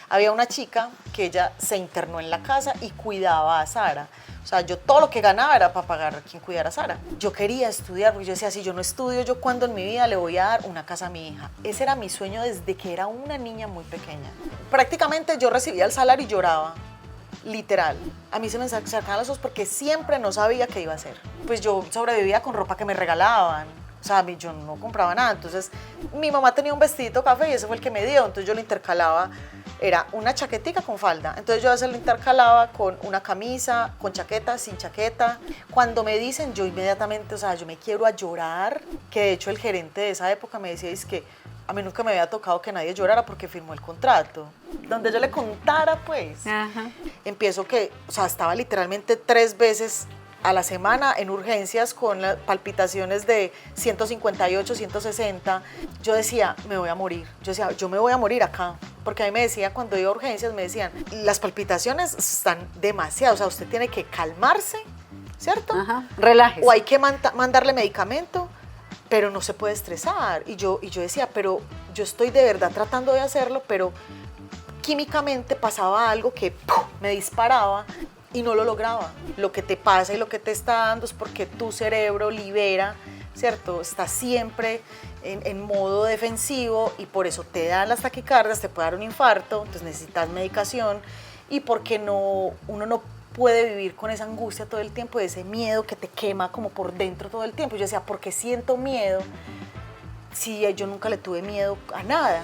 Había una chica que ella se internó en la casa y cuidaba a Sara. O sea, yo todo lo que ganaba era para pagar a quien cuidara a Sara. Yo quería estudiar, porque yo decía, si yo no estudio, ¿yo cuándo en mi vida le voy a dar una casa a mi hija? Ese era mi sueño desde que era una niña muy pequeña. Prácticamente yo recibía el salario y lloraba. Literal. A mí se me sacaban los ojos porque siempre no sabía qué iba a hacer. Pues yo sobrevivía con ropa que me regalaban. O sea, yo no compraba nada. Entonces, mi mamá tenía un vestidito café y ese fue el que me dio. Entonces yo lo intercalaba. Era una chaquetica con falda. Entonces yo a veces lo intercalaba con una camisa, con chaqueta, sin chaqueta. Cuando me dicen, yo inmediatamente, o sea, yo me quiero a llorar. Que de hecho el gerente de esa época me decía, es que a mí nunca me había tocado que nadie llorara porque firmó el contrato. Donde yo le contara, pues. Ajá. Empiezo que, o sea, estaba literalmente 3 veces a la semana en urgencias con palpitaciones de 158, 160. Yo decía, me voy a morir. Yo decía, yo me voy a morir acá. Porque a mí me decía, cuando iba a urgencias, me decían, las palpitaciones están demasiado, o sea, usted tiene que calmarse, ¿cierto? Ajá. Relájese. O hay que mandarle medicamento, pero no se puede estresar. Y yo decía, pero yo estoy de verdad tratando de hacerlo, pero químicamente pasaba algo que ¡pum!, me disparaba y no lo lograba. Lo que te pasa y lo que te está dando es porque tu cerebro libera, ¿cierto? Está siempre en modo defensivo y por eso te dan las taquicardias, te puede dar un infarto, entonces necesitas medicación y porque uno no puede vivir con esa angustia todo el tiempo, ese miedo que te quema como por dentro todo el tiempo. Yo decía, ¿por qué siento miedo si yo nunca le tuve miedo a nada?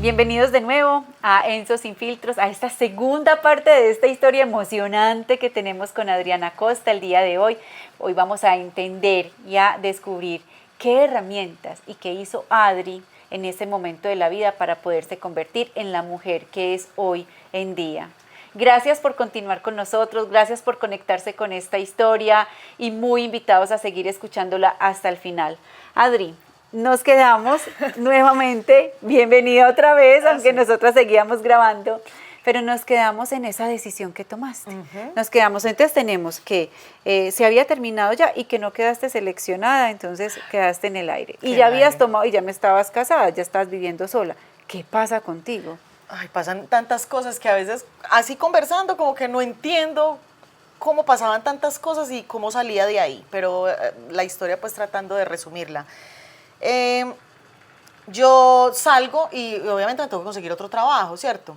Bienvenidos de nuevo a Enzo Sin Filtros, a esta segunda parte de esta historia emocionante que tenemos con Adriana Costa el día de hoy. Hoy vamos a entender y a descubrir qué herramientas y qué hizo Adri en ese momento de la vida para poderse convertir en la mujer que es hoy en día. Gracias por continuar con nosotros, gracias por conectarse con esta historia y muy invitados a seguir escuchándola hasta el final. Adri, nos quedamos nuevamente, bienvenida otra vez, aunque nosotras seguíamos grabando, pero nos quedamos en esa decisión que tomaste. Nos quedamos, entonces tenemos que se había terminado ya y que no quedaste seleccionada, entonces quedaste en el aire. Y ya habías tomado y ya me estabas casada, ya estabas viviendo sola. ¿Qué pasa contigo? Ay, pasan tantas cosas que a veces, así conversando, como que no entiendo cómo pasaban tantas cosas y cómo salía de ahí, pero la historia pues tratando de resumirla. Yo salgo y obviamente me tengo que conseguir otro trabajo, ¿cierto?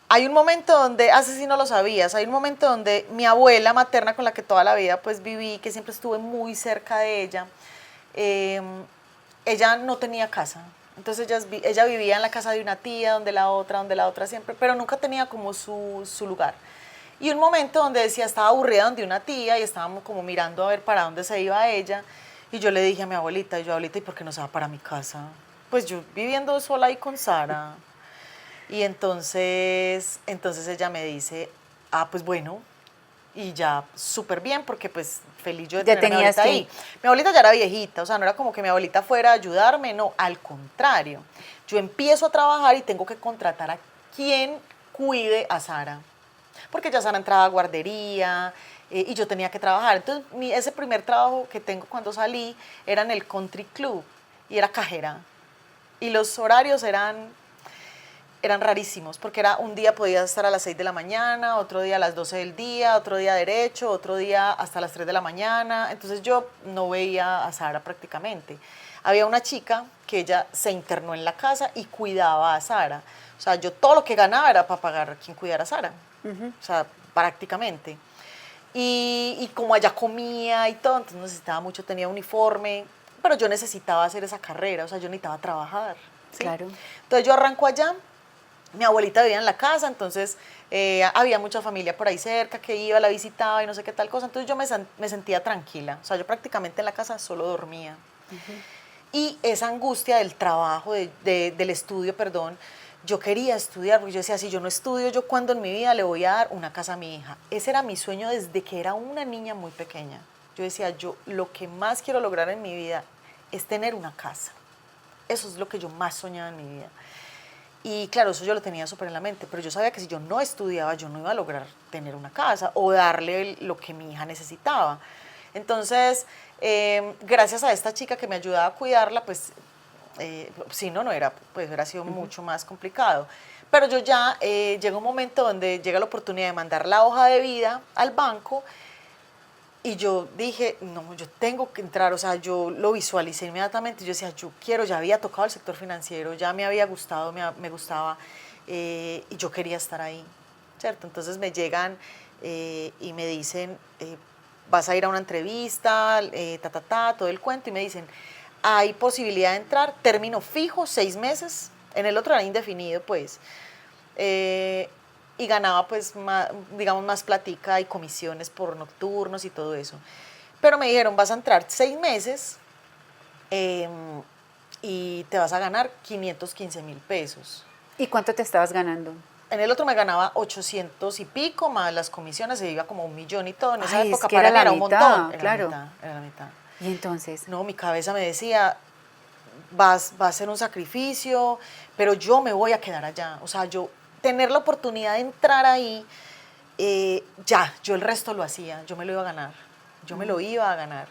Hay un momento donde, así sí no lo sabías, hay un momento donde mi abuela materna con la que toda la vida pues viví, que siempre estuve muy cerca de ella, ella no tenía casa. Entonces ella vivía en la casa de una tía, donde la otra siempre, pero nunca tenía como su lugar. Y un momento donde decía, estaba aburrida donde una tía y estábamos como mirando a ver para dónde se iba ella. Y yo le dije a mi abuelita, abuelita, ¿y por qué no se va para mi casa? Pues yo viviendo sola ahí con Sara. Y entonces ella me dice, pues bueno, y ya súper bien, porque pues feliz yo de tener a mi abuelita ahí. Mi abuelita ya era viejita, o sea, no era como que mi abuelita fuera a ayudarme, no, al contrario. Yo empiezo a trabajar y tengo que contratar a quien cuide a Sara, porque ya Sara entraba a guardería, y yo tenía que trabajar. Entonces, ese primer trabajo que tengo cuando salí era en el country club y era cajera. Y los horarios eran rarísimos, porque era un día podía estar a las 6 de la mañana, otro día a las 12 del día, otro día derecho, otro día hasta las 3 de la mañana. Entonces yo no veía a Sara prácticamente. Había una chica que ella se internó en la casa y cuidaba a Sara. O sea, yo todo lo que ganaba era para pagar a quien cuidara a Sara. O sea, prácticamente. Y como allá comía y todo, entonces necesitaba mucho, tenía uniforme, pero yo necesitaba hacer esa carrera, o sea, yo necesitaba trabajar, ¿sí? Claro. Entonces yo arranco allá, mi abuelita vivía en la casa, entonces había mucha familia por ahí cerca que iba, la visitaba y no sé qué tal cosa, entonces yo me sentía tranquila, o sea, yo prácticamente en la casa solo dormía. Y esa angustia del trabajo, del estudio, perdón, yo quería estudiar, porque yo decía, si yo no estudio, ¿yo cuándo en mi vida le voy a dar una casa a mi hija? Ese era mi sueño desde que era una niña muy pequeña. Yo decía, yo lo que más quiero lograr en mi vida es tener una casa. Eso es lo que yo más soñaba en mi vida. Y claro, eso yo lo tenía súper en la mente, pero yo sabía que si yo no estudiaba, yo no iba a lograr tener una casa o darle lo que mi hija necesitaba. Entonces, gracias a esta chica que me ayudaba a cuidarla, pues, si no, no era, pues hubiera sido mucho más complicado. Pero yo ya, llega un momento donde llega la oportunidad de mandar la hoja de vida al banco y yo dije, no, yo tengo que entrar, o sea, yo lo visualicé inmediatamente, yo decía, yo quiero, ya había tocado el sector financiero, ya me había gustado, me gustaba, y yo quería estar ahí, ¿cierto? Entonces me llegan y me dicen, vas a ir a una entrevista, todo el cuento, y me dicen, hay posibilidad de entrar, término fijo, 6 meses, en el otro era indefinido, pues, y ganaba pues más, digamos más platica y comisiones por nocturnos y todo eso. Pero me dijeron, vas a entrar 6 meses y te vas a ganar 515.000 pesos. ¿Y cuánto te estabas ganando? En el otro me ganaba 800 y pico, más las comisiones, se iba como 1.000.000 y todo. En esa Ay, época es que para era mí la era un mitad, montón. claro. Era la mitad. Y entonces, No, mi cabeza me decía, va a ser un sacrificio, pero yo me voy a quedar allá. O sea, yo tener la oportunidad de entrar ahí, ya, yo el resto lo hacía, yo me lo iba a ganar, yo me lo iba a ganar.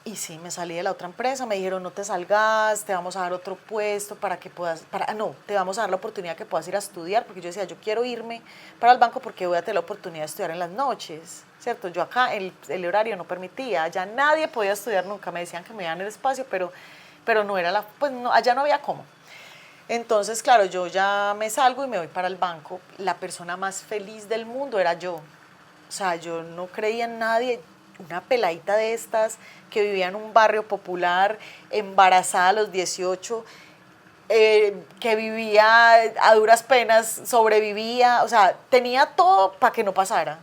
Y sí, me salí de la otra empresa, me dijeron, no te salgas, te vamos a dar otro puesto para que puedas, no, te vamos a dar la oportunidad que puedas ir a estudiar, porque yo decía, yo quiero irme para el banco porque voy a tener la oportunidad de estudiar en las noches, ¿cierto? Yo acá el horario no permitía, ya nadie podía estudiar nunca, me decían que me dieran el espacio, pero no era pues no, allá no había cómo. Entonces, claro, yo ya me salgo y me voy para el banco. La persona más feliz del mundo era yo. O sea, yo no creía en nadie. Una peladita de estas que vivía en un barrio popular, embarazada a los 18, que vivía a duras penas, sobrevivía. O sea, tenía todo para que no pasara.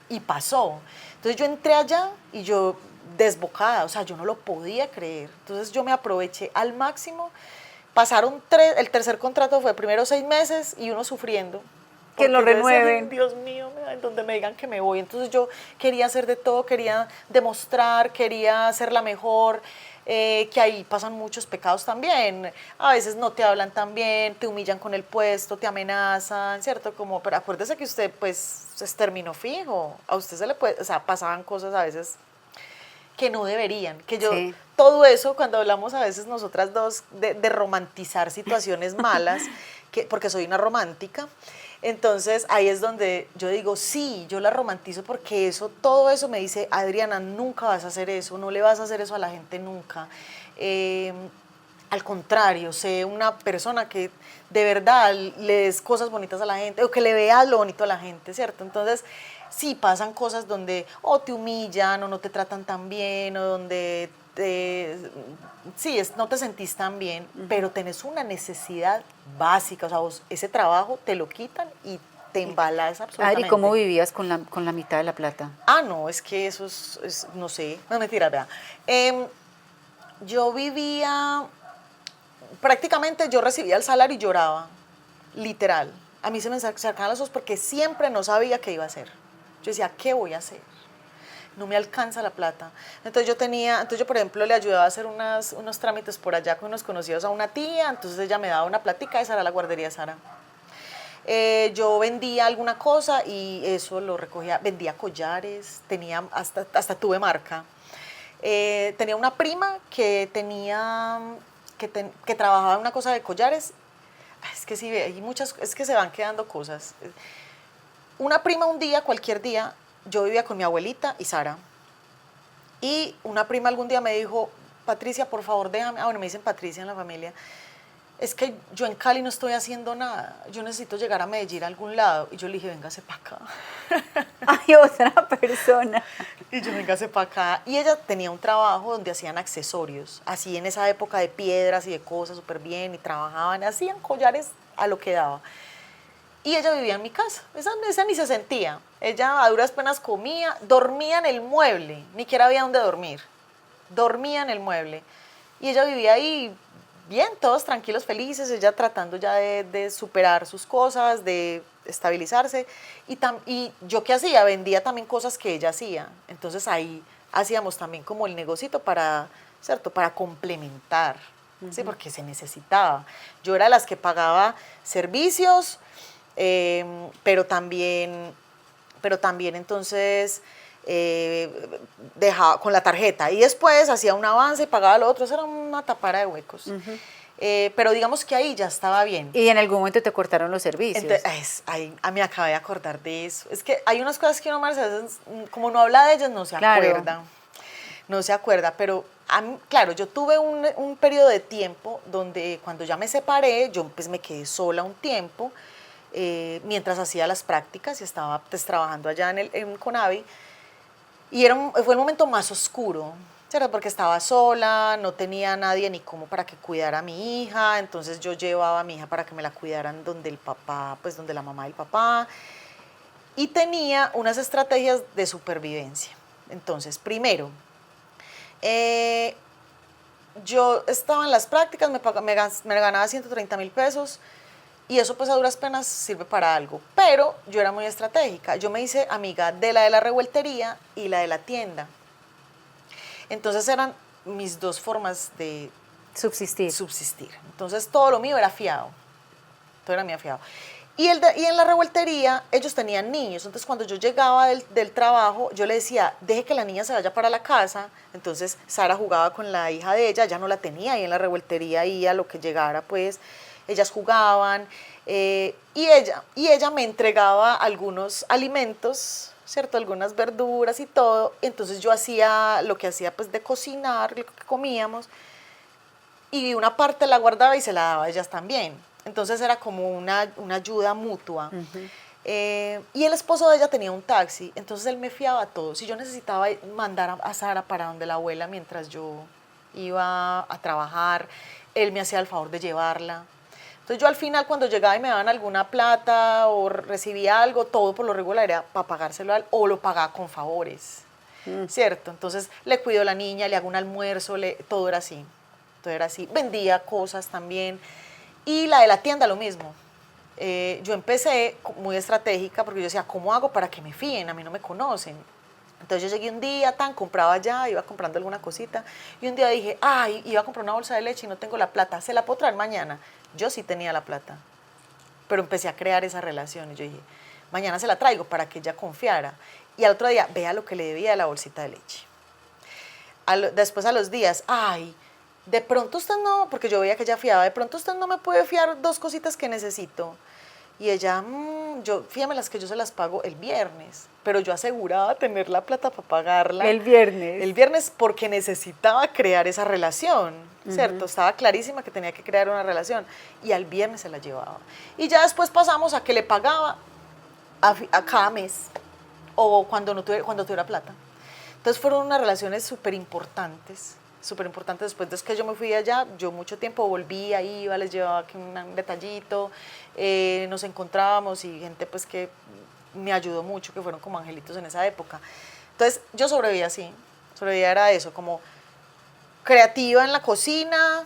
Y pasó. Entonces yo entré allá y yo desbocada, o sea, yo no lo podía creer. Entonces yo me aproveché al máximo. Pasaron el tercer contrato fue primero 6 meses y uno sufriendo. que lo renueven. Decía, Dios mío, en donde me digan que me voy. Entonces yo quería hacer de todo, quería demostrar, quería ser la mejor, que ahí pasan muchos pecados también. A veces no te hablan tan bien, te humillan con el puesto, te amenazan, ¿cierto? Como, pero acuérdese que usted pues es término fijo, a usted se le puede, o sea, pasaban cosas a veces que no deberían, que yo, sí. Todo eso cuando hablamos a veces nosotras dos de romantizar situaciones malas, porque soy una romántica, entonces ahí es donde yo digo, sí, yo la romantizo porque todo eso me dice, Adriana, nunca vas a hacer eso, no le vas a hacer eso a la gente nunca. Al contrario, sé una persona que de verdad le des cosas bonitas a la gente, o que le veas lo bonito a la gente, ¿cierto? Entonces, sí pasan cosas donde o te humillan o no te tratan tan bien o donde no te sentís tan bien, pero tenés una necesidad básica, o sea, vos ese trabajo te lo quitan y te embalas absolutamente. Adri, ¿cómo vivías con la mitad de la plata? No, es que eso no sé, no mentira, vea. Yo vivía, prácticamente yo recibía el salario y lloraba, literal. A mí se me sacaban los ojos porque siempre no sabía qué iba a hacer. Yo decía, ¿qué voy a hacer? No me alcanza la plata. Entonces yo por ejemplo le ayudaba a hacer unos trámites por allá con unos conocidos a una tía, entonces ella me daba una platica, esa era la guardería Sara. Yo vendía alguna cosa y eso lo recogía, vendía collares, hasta tuve marca. Tenía una prima que que trabajaba en una cosa de collares. Es que sí, hay muchas, es que se van quedando cosas. Una prima cualquier día, yo vivía con mi abuelita y Sara. Y una prima algún día me dijo, Patricia, por favor, déjame. Bueno, me dicen Patricia en la familia. Es que yo en Cali no estoy haciendo nada. Yo necesito llegar a Medellín a algún lado. Y yo le dije, véngase para acá. Hay otra persona. Y yo, véngase para acá. Y ella tenía un trabajo donde hacían accesorios. Así en esa época de piedras y de cosas súper bien. Y trabajaban, hacían collares a lo que daba. Y ella vivía en mi casa, esa ni se sentía. Ella a duras penas comía, dormía en el mueble, ni siquiera había dónde dormir. Dormía en el mueble. Y ella vivía ahí bien, todos tranquilos, felices, ella tratando ya de superar sus cosas, de estabilizarse. Y yo qué hacía, vendía también cosas que ella hacía. Entonces ahí hacíamos también como el negocito para, ¿cierto? Para complementar, ¿sí? Porque se necesitaba. Yo era de las que pagaba servicios, pero también entonces dejaba con la tarjeta y después hacía un avance y pagaba lo otro. Eso era una tapara de huecos. Pero digamos que ahí ya estaba bien. Y en algún momento te cortaron los servicios. Entonces, ahí, me acabé de acordar de eso. Es que hay unas cosas que uno, Marcia, a veces, como no habla de ellas, no se acuerda. No se acuerda, pero claro, yo tuve un periodo de tiempo donde cuando ya me separé, yo pues me quedé sola un tiempo, mientras hacía las prácticas y estaba pues trabajando allá en Conavi, y fue el momento más oscuro, ¿cierto? Porque estaba sola, no tenía nadie ni cómo para que cuidara a mi hija, entonces yo llevaba a mi hija para que me la cuidaran donde el papá, pues donde la mamá del papá, y tenía unas estrategias de supervivencia. Entonces, primero, yo estaba en las prácticas, me ganaba 130.000 pesos y eso pues a duras penas sirve para algo, pero yo era muy estratégica, yo me hice amiga de la revueltería y la de la tienda. Entonces eran mis dos formas de subsistir. Entonces todo lo mío era fiado, todo era mío fiado. Y en la revueltería ellos tenían niños, entonces cuando yo llegaba del trabajo, yo le decía, deje que la niña se vaya para la casa. Entonces Sara jugaba con la hija de ella, ya no la tenía ahí en la revueltería, y a lo que llegara pues ellas jugaban, y ella me entregaba algunos alimentos, ¿cierto? Algunas verduras y todo. Entonces yo hacía lo que hacía pues de cocinar, lo que comíamos, y una parte la guardaba y se la daba a ellas también. Entonces era como una ayuda mutua. Y el esposo de ella tenía un taxi, entonces él me fiaba todo. Si yo necesitaba mandar a Sara para donde la abuela mientras yo iba a trabajar, él me hacía el favor de llevarla. Entonces yo al final, cuando llegaba y me daban alguna plata o recibía algo, todo por lo regular era para pagárselo a él, o lo pagaba con favores, ¿cierto? Entonces le cuido a la niña, le hago un almuerzo, todo era así. Todo era así. Vendía cosas también. Y la de la tienda lo mismo. Yo empecé muy estratégica porque yo decía, ¿cómo hago para que me fíen? A mí no me conocen. Entonces yo llegué un día, compraba allá, iba comprando alguna cosita, y un día dije, ay, iba a comprar una bolsa de leche y no tengo la plata, ¿se la puedo traer mañana? Yo sí tenía la plata, pero empecé a crear esa relación y yo dije, mañana se la traigo para que ella confiara. Y al otro día, vea lo que le debía de la bolsita de leche. Después a los días, ay, de pronto usted no, porque yo veía que ella fiaba, de pronto usted no me puede fiar 2 cositas que necesito. Y ella, fíjame las que yo se las pago el viernes, pero yo aseguraba tener la plata para pagarla. El viernes. El viernes, porque necesitaba crear esa relación, ¿cierto? Estaba clarísima que tenía que crear una relación, y al viernes se la llevaba. Y ya después pasamos a que le pagaba a cada mes, o cuando tuviera plata. Entonces fueron unas relaciones súper importantes después de que yo me fui allá. Yo mucho tiempo volvía, iba, les llevaba aquí un detallito, nos encontrábamos, y gente pues que me ayudó mucho, que fueron como angelitos en esa época. Entonces yo sobrevivía así, era eso, como creativa en la cocina,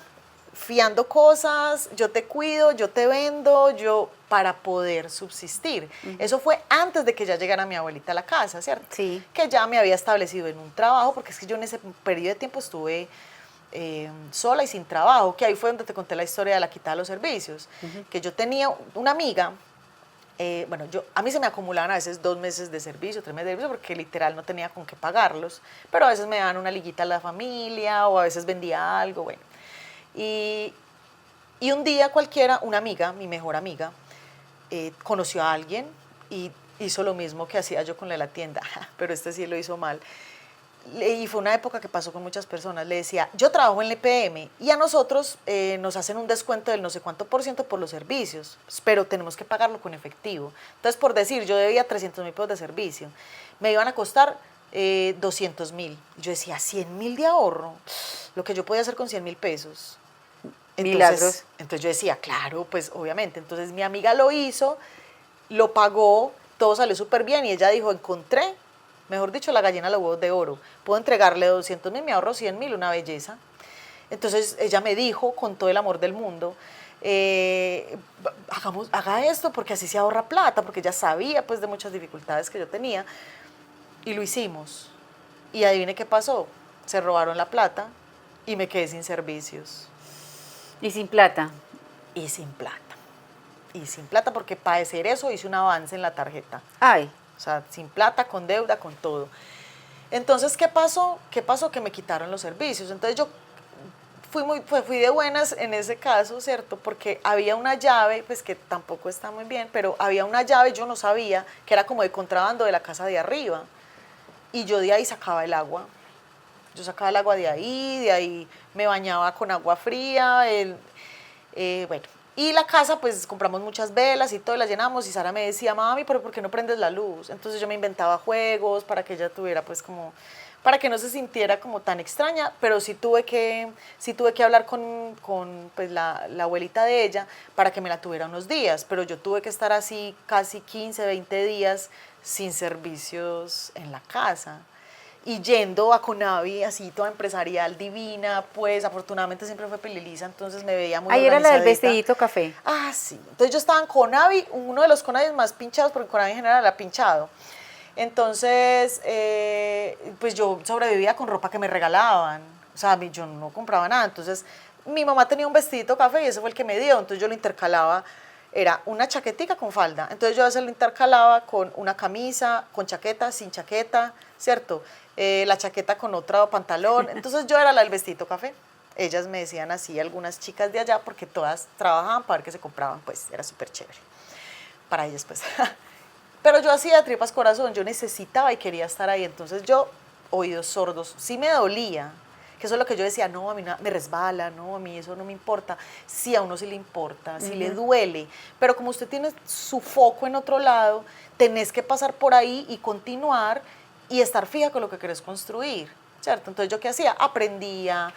fiando cosas, yo te cuido, yo te vendo, para poder subsistir. Eso fue antes de que ya llegara mi abuelita a la casa, ¿cierto? Sí. Que ya me había establecido en un trabajo, porque es que yo en ese periodo de tiempo estuve sola y sin trabajo, que ahí fue donde te conté la historia de la quitada de los servicios, que yo tenía una amiga. A mí se me acumulaban a veces 2 meses de servicio, 3 meses de servicio, porque literal no tenía con qué pagarlos, pero a veces me daban una liguita a la familia, o a veces vendía algo, bueno. Y un día cualquiera, una amiga, mi mejor amiga, conoció a alguien y hizo lo mismo que hacía yo con la tienda, pero este sí lo hizo mal. Y fue una época que pasó con muchas personas. Le decía, yo trabajo en el EPM y a nosotros nos hacen un descuento del no sé cuánto % por los servicios, pero tenemos que pagarlo con efectivo. Entonces, por decir, yo debía 300.000 pesos de servicio, me iban a costar 200.000. Yo decía, 100.000 de ahorro, lo que yo podía hacer con 100.000 pesos. Milagros. Entonces yo decía, claro, pues obviamente. Entonces mi amiga lo hizo, lo pagó, todo salió súper bien, y ella dijo, encontré, mejor dicho, la gallina de los huevos de oro. Puedo entregarle 200.000, me ahorro 100.000, una belleza. Entonces ella me dijo con todo el amor del mundo, haga esto porque así se ahorra plata, porque ella sabía pues de muchas dificultades que yo tenía, y lo hicimos. Y adivine qué pasó, se robaron la plata y me quedé sin servicios. Y sin plata. Y sin plata. Y sin plata porque para hacer eso hice un avance en la tarjeta. Ay. O sea, sin plata, con deuda, con todo. Entonces, ¿qué pasó? ¿Qué pasó? Que me quitaron los servicios. Entonces yo fui de buenas en ese caso, ¿cierto? Porque había una llave, pues que tampoco está muy bien, pero había una llave, yo no sabía, que era como de contrabando de la casa de arriba. Y yo de ahí sacaba el agua. Yo sacaba el agua de ahí me bañaba con agua fría, bueno. Y la casa, pues compramos muchas velas y todo, y la llenamos, y Sara me decía, mami, pero ¿por qué no prendes la luz? Entonces yo me inventaba juegos para que ella tuviera, pues como, para que no se sintiera como tan extraña, pero sí tuve que hablar con pues, la abuelita de ella para que me la tuviera unos días, pero yo tuve que estar así casi 15, 20 días sin servicios en la casa. Y yendo a Conavi, así toda empresarial, divina, pues afortunadamente siempre fue peliliza, entonces me veía muy Ahí era la del organizadita. vestidito café. Ah, sí. Entonces yo estaba en Conavi, uno de los Conavis más pinchados, porque Conavi en general era pinchado. Entonces, pues yo sobrevivía con ropa que me regalaban. O sea, yo no compraba nada. Entonces, mi mamá tenía un vestidito café y ese fue el que me dio. Entonces yo lo intercalaba, era una chaquetica con falda. Entonces yo a veces lo intercalaba con una camisa, con chaqueta, sin chaqueta, ¿cierto? La chaqueta con otro pantalón. Entonces yo era la del vestidito café. Ellas me decían así, algunas chicas de allá, porque todas trabajaban para ver qué se compraban, pues era súper chévere. Para ellas, pues. Pero yo hacía de tripas corazón, yo necesitaba y quería estar ahí. Entonces yo, oídos sordos, sí me dolía, que eso es lo que yo decía, no, a mí me resbala, no, a mí eso no me importa. Sí, a uno sí le importa, sí le duele, pero como usted tiene su foco en otro lado, tenés que pasar por ahí y continuar y estar fija con lo que querés construir, ¿cierto? Entonces, ¿yo qué hacía? Aprendía,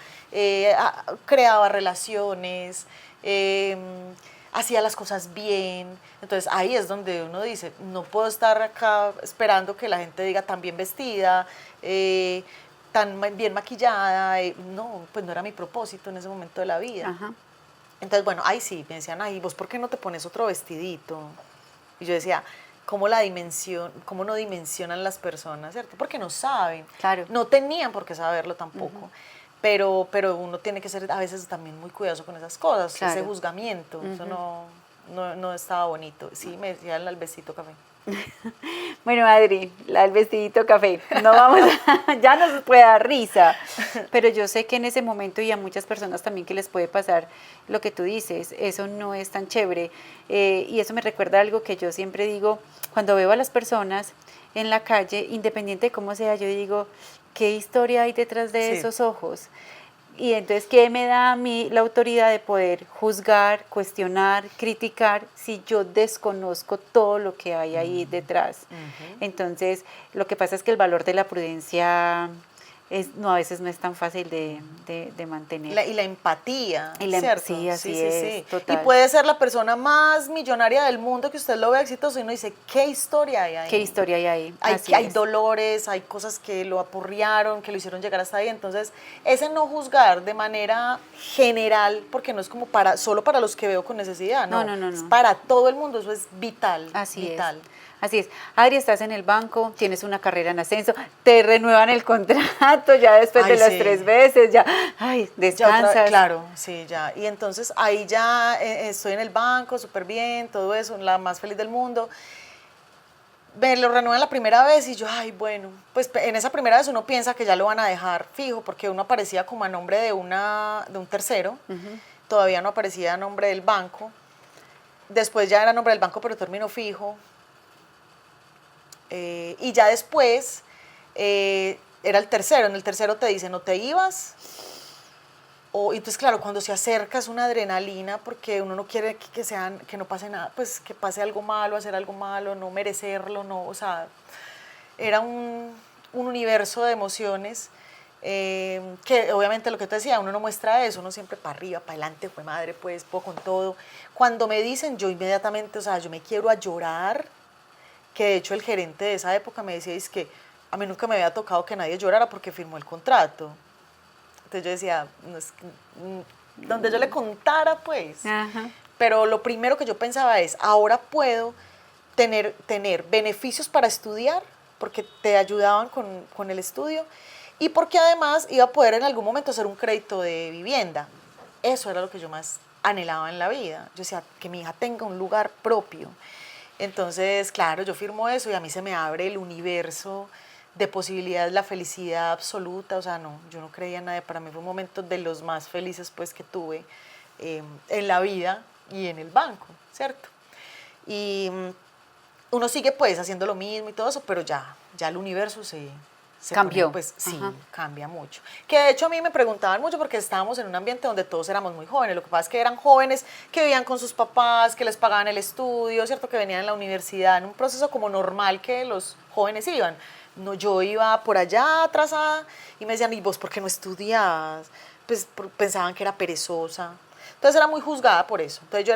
creaba relaciones, hacía las cosas bien. Entonces, ahí es donde uno dice, no puedo estar acá esperando que la gente diga tan bien vestida, tan bien maquillada. No, pues no era mi propósito en ese momento de la vida. Ajá. Entonces, bueno, ahí sí, me decían, ay, ¿vos por qué no te pones otro vestidito? Y yo decía, ¿cómo no dimensionan las personas, cierto? Porque no saben. Claro. No tenían por qué saberlo tampoco. Pero uno tiene que ser a veces también muy cuidadoso con esas cosas, Claro. ese juzgamiento, eso no estaba bonito. Sí, me decían el besito café. Bueno, Adri, el vestidito café, no vamos ya nos puede dar risa, pero yo sé que en ese momento y a muchas personas también que les puede pasar lo que tú dices, eso no es tan chévere, y eso me recuerda algo que yo siempre digo, cuando veo a las personas en la calle, independiente de cómo sea, yo digo, ¿qué historia hay detrás de esos ojos? Y entonces, ¿qué me da a mí la autoridad de poder juzgar, cuestionar, criticar si yo desconozco todo lo que hay ahí detrás? Entonces, lo que pasa es que el valor de la prudencia a veces no es tan fácil de mantener. Y la empatía, ¿cierto? Sí, así es, total. Y puede ser la persona más millonaria del mundo que usted lo vea exitoso y uno dice, ¿qué historia hay ahí? ¿Qué historia hay ahí? Hay dolores, hay cosas que lo apurriaron, que lo hicieron llegar hasta ahí. Entonces, ese no juzgar de manera general, porque no es como solo para los que veo con necesidad, no. Es para todo el mundo, eso es vital. Así vital. es. Así es. Adri, estás en el banco, tienes una carrera en ascenso, te renuevan el contrato ya después de las 3 veces, ya, descansas. Claro, sí, ya. Y entonces ahí ya estoy en el banco, súper bien, todo eso, la más feliz del mundo. Me lo renuevan la primera vez y yo, ay, bueno, pues en esa primera vez uno piensa que ya lo van a dejar fijo, porque uno aparecía como a nombre de un tercero, todavía no aparecía a nombre del banco. Después ya era a nombre del banco, pero término fijo. Y ya después era el tercero. En el tercero te dice, ¿no te ibas? Y entonces, claro, cuando se acerca es una adrenalina porque uno no quiere que no pase nada, pues que pase algo malo, hacer algo malo, no merecerlo, no, o sea, era un universo de emociones que obviamente lo que te decía, uno no muestra eso, uno siempre para arriba, para adelante, fue madre, pues, puedo con todo. Cuando me dicen, yo inmediatamente, o sea, yo me quiero a llorar, que de hecho el gerente de esa época me decía, es que a mí nunca me había tocado que nadie llorara porque firmó el contrato. Entonces yo decía, no, donde yo le contara, pues. Ajá. Pero lo primero que yo pensaba es, ahora puedo tener beneficios para estudiar, porque te ayudaban con el estudio, y porque además iba a poder en algún momento hacer un crédito de vivienda. Eso era lo que yo más anhelaba en la vida. Yo decía, que mi hija tenga un lugar propio. Entonces, claro, yo firmo eso y a mí se me abre el universo de posibilidades, la felicidad absoluta. O sea, no, yo no creía en nada. Para mí fue un momento de los más felices pues que tuve en la vida y en el banco, ¿cierto? Y uno sigue pues haciendo lo mismo y todo eso, pero ya el universo se Cambió. pone, pues sí, Ajá. cambia mucho. Que de hecho a mí me preguntaban mucho porque estábamos en un ambiente donde todos éramos muy jóvenes. Lo que pasa es que eran jóvenes que vivían con sus papás, que les pagaban el estudio, ¿cierto? Que venían a la universidad en un proceso como normal que los jóvenes iban. No, yo iba por allá atrasada y me decían, ¿y vos por qué no estudias? Pues pensaban que era perezosa. Entonces era muy juzgada por eso. Entonces yo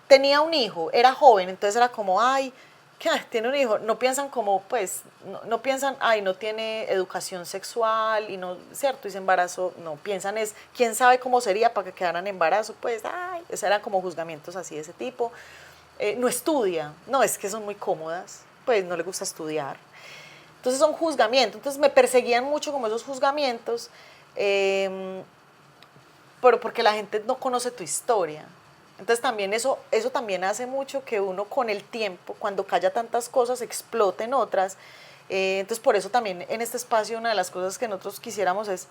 tenía un hijo, era joven, entonces era como, ay, ¿qué? Tiene un hijo. No piensan como, pues, no piensan, ay, no tiene educación sexual y no, ¿cierto? Y se embarazó. No, piensan es, ¿quién sabe cómo sería para que quedaran en embarazo? Pues, ay, esos eran como juzgamientos así de ese tipo. No estudia, no, es que son muy cómodas, pues no le gusta estudiar. Entonces son juzgamientos, entonces me perseguían mucho como esos juzgamientos, pero porque la gente no conoce tu historia. Entonces también eso también hace mucho que uno con el tiempo, cuando calla tantas cosas, explote en otras. Entonces por eso también en este espacio una de las cosas que nosotros quisiéramos es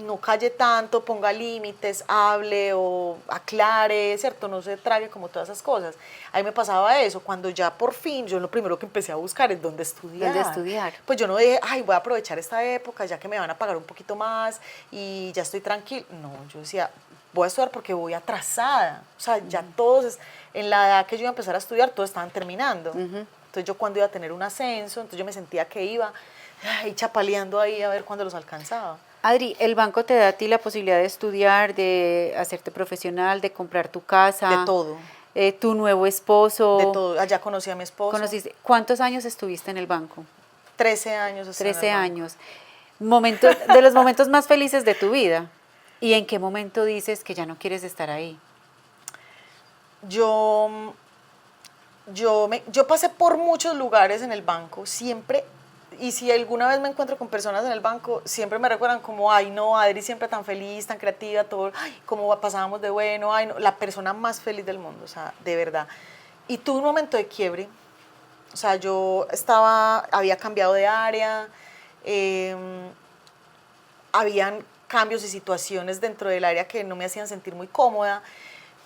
no calle tanto, ponga límites, hable o aclare, ¿cierto? No se trague como todas esas cosas. A mí me pasaba eso, cuando ya por fin, yo lo primero que empecé a buscar es dónde estudiar. ¿Dónde estudiar? Pues yo no dije, ay, voy a aprovechar esta época ya que me van a pagar un poquito más y ya estoy tranquila. No, yo decía, voy a estudiar porque voy atrasada. O sea, ya todos, en la edad que yo iba a empezar a estudiar, todos estaban terminando. Entonces yo cuando iba a tener un ascenso, entonces yo me sentía que iba ay, chapaleando ahí a ver cuándo los alcanzaba. Adri, ¿el banco te da a ti la posibilidad de estudiar, de hacerte profesional, de comprar tu casa? De todo. Tu nuevo esposo. De todo. Allá conocí a mi esposo. ¿Conociste? ¿Cuántos años estuviste en el banco? 13 años. 13 años. Momentos, de los momentos más felices de tu vida. ¿Y en qué momento dices que ya no quieres estar ahí? Yo pasé por muchos lugares en el banco, siempre, y si alguna vez me encuentro con personas en el banco, siempre me recuerdan como, ay no, Adri siempre tan feliz, tan creativa, todo, ay, cómo pasábamos de bueno, ay no, la persona más feliz del mundo, o sea, de verdad. Y tuve un momento de quiebre, o sea, había cambiado de área, habían cambios y situaciones dentro del área que no me hacían sentir muy cómoda,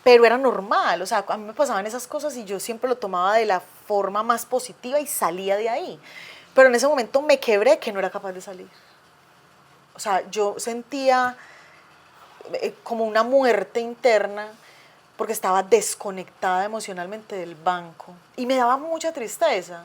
pero era normal, o sea, a mí me pasaban esas cosas y yo siempre lo tomaba de la forma más positiva y salía de ahí. Pero en ese momento me quebré que no era capaz de salir. O sea, yo sentía como una muerte interna porque estaba desconectada emocionalmente del banco. Y me daba mucha tristeza,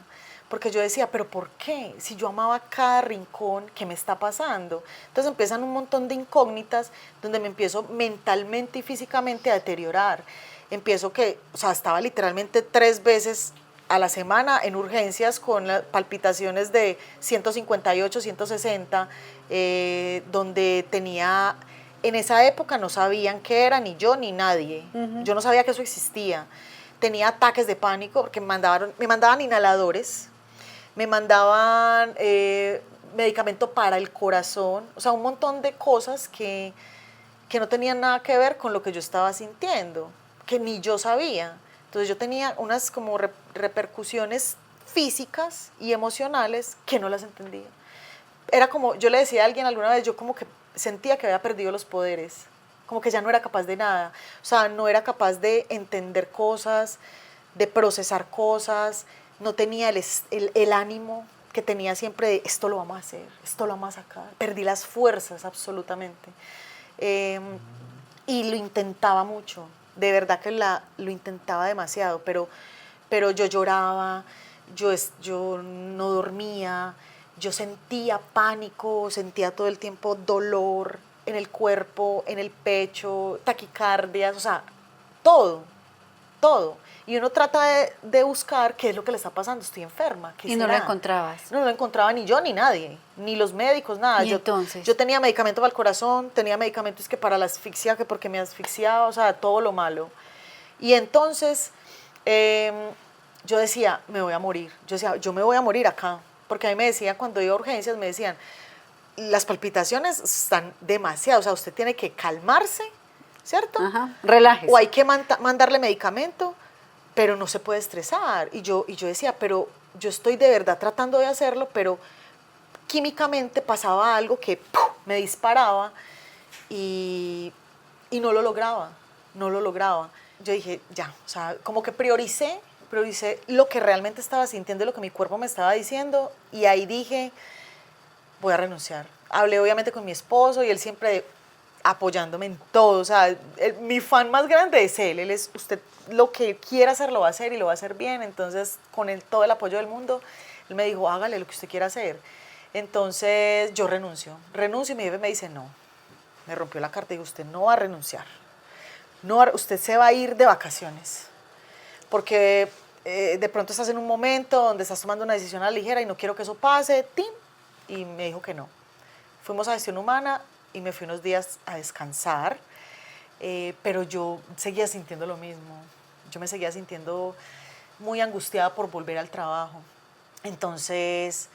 porque yo decía, pero ¿por qué? Si yo amaba cada rincón, ¿qué me está pasando? Entonces empiezan un montón de incógnitas donde me empiezo mentalmente y físicamente a deteriorar. Empiezo o sea, estaba literalmente 3 veces a la semana en urgencias con palpitaciones de 158, 160, donde tenía... En esa época no sabían qué era, ni yo ni nadie. Yo no sabía que eso existía. Tenía ataques de pánico porque me mandaban inhaladores, me mandaban medicamento para el corazón, o sea, un montón de cosas que no tenían nada que ver con lo que yo estaba sintiendo, que ni yo sabía. Entonces yo tenía unas como repercusiones físicas y emocionales que no las entendía. Era como, yo le decía a alguien alguna vez, yo como que sentía que había perdido los poderes, como que ya no era capaz de nada, o sea, no era capaz de entender cosas, de procesar cosas, no tenía el ánimo que tenía siempre de esto lo vamos a hacer, esto lo vamos a sacar, perdí las fuerzas absolutamente. Y lo intentaba mucho, de verdad que lo intentaba demasiado, pero yo lloraba, yo no dormía, yo sentía pánico, sentía todo el tiempo dolor en el cuerpo, en el pecho, taquicardias, o sea, todo todo. Y uno trata de buscar qué es lo que le está pasando, estoy enferma, ¿qué Y no lo será? encontrabas. No lo encontraba ni yo ni nadie, ni los médicos, nada. ¿Y entonces? Yo tenía medicamento para el corazón, tenía medicamentos que para la asfixia, que porque me asfixiaba, o sea, todo lo malo. Y entonces yo decía, me voy a morir. Yo decía, yo me voy a morir acá. Porque a mí me decían, cuando iba a urgencias, me decían, las palpitaciones están demasiado, o sea, usted tiene que calmarse, ¿cierto? Ajá, relájese. O hay que mandarle medicamento, pero no se puede estresar. Y yo decía, pero yo estoy de verdad tratando de hacerlo, pero químicamente pasaba algo que ¡pum!, me disparaba y no lo lograba, no lo lograba. Yo dije, ya, o sea, como que prioricé lo que realmente estaba sintiendo, lo que mi cuerpo me estaba diciendo, y ahí dije, voy a renunciar. Hablé obviamente con mi esposo y él siempre apoyándome en todo, o sea, mi fan más grande es él es, usted lo que quiera hacer lo va a hacer y lo va a hacer bien, entonces con él, todo el apoyo del mundo, él me dijo, hágale lo que usted quiera hacer. Entonces yo renuncio y mi jefe me dice, no, me rompió la carta y dijo, usted no va a renunciar, no usted se va a ir de vacaciones, porque de pronto estás en un momento donde estás tomando una decisión a la ligera y no quiero que eso pase, ¡tim! Y me dijo que no. Fuimos a gestión humana y me fui unos días a descansar, pero yo seguía sintiendo lo mismo. Yo me seguía sintiendo muy angustiada por volver al trabajo. Entonces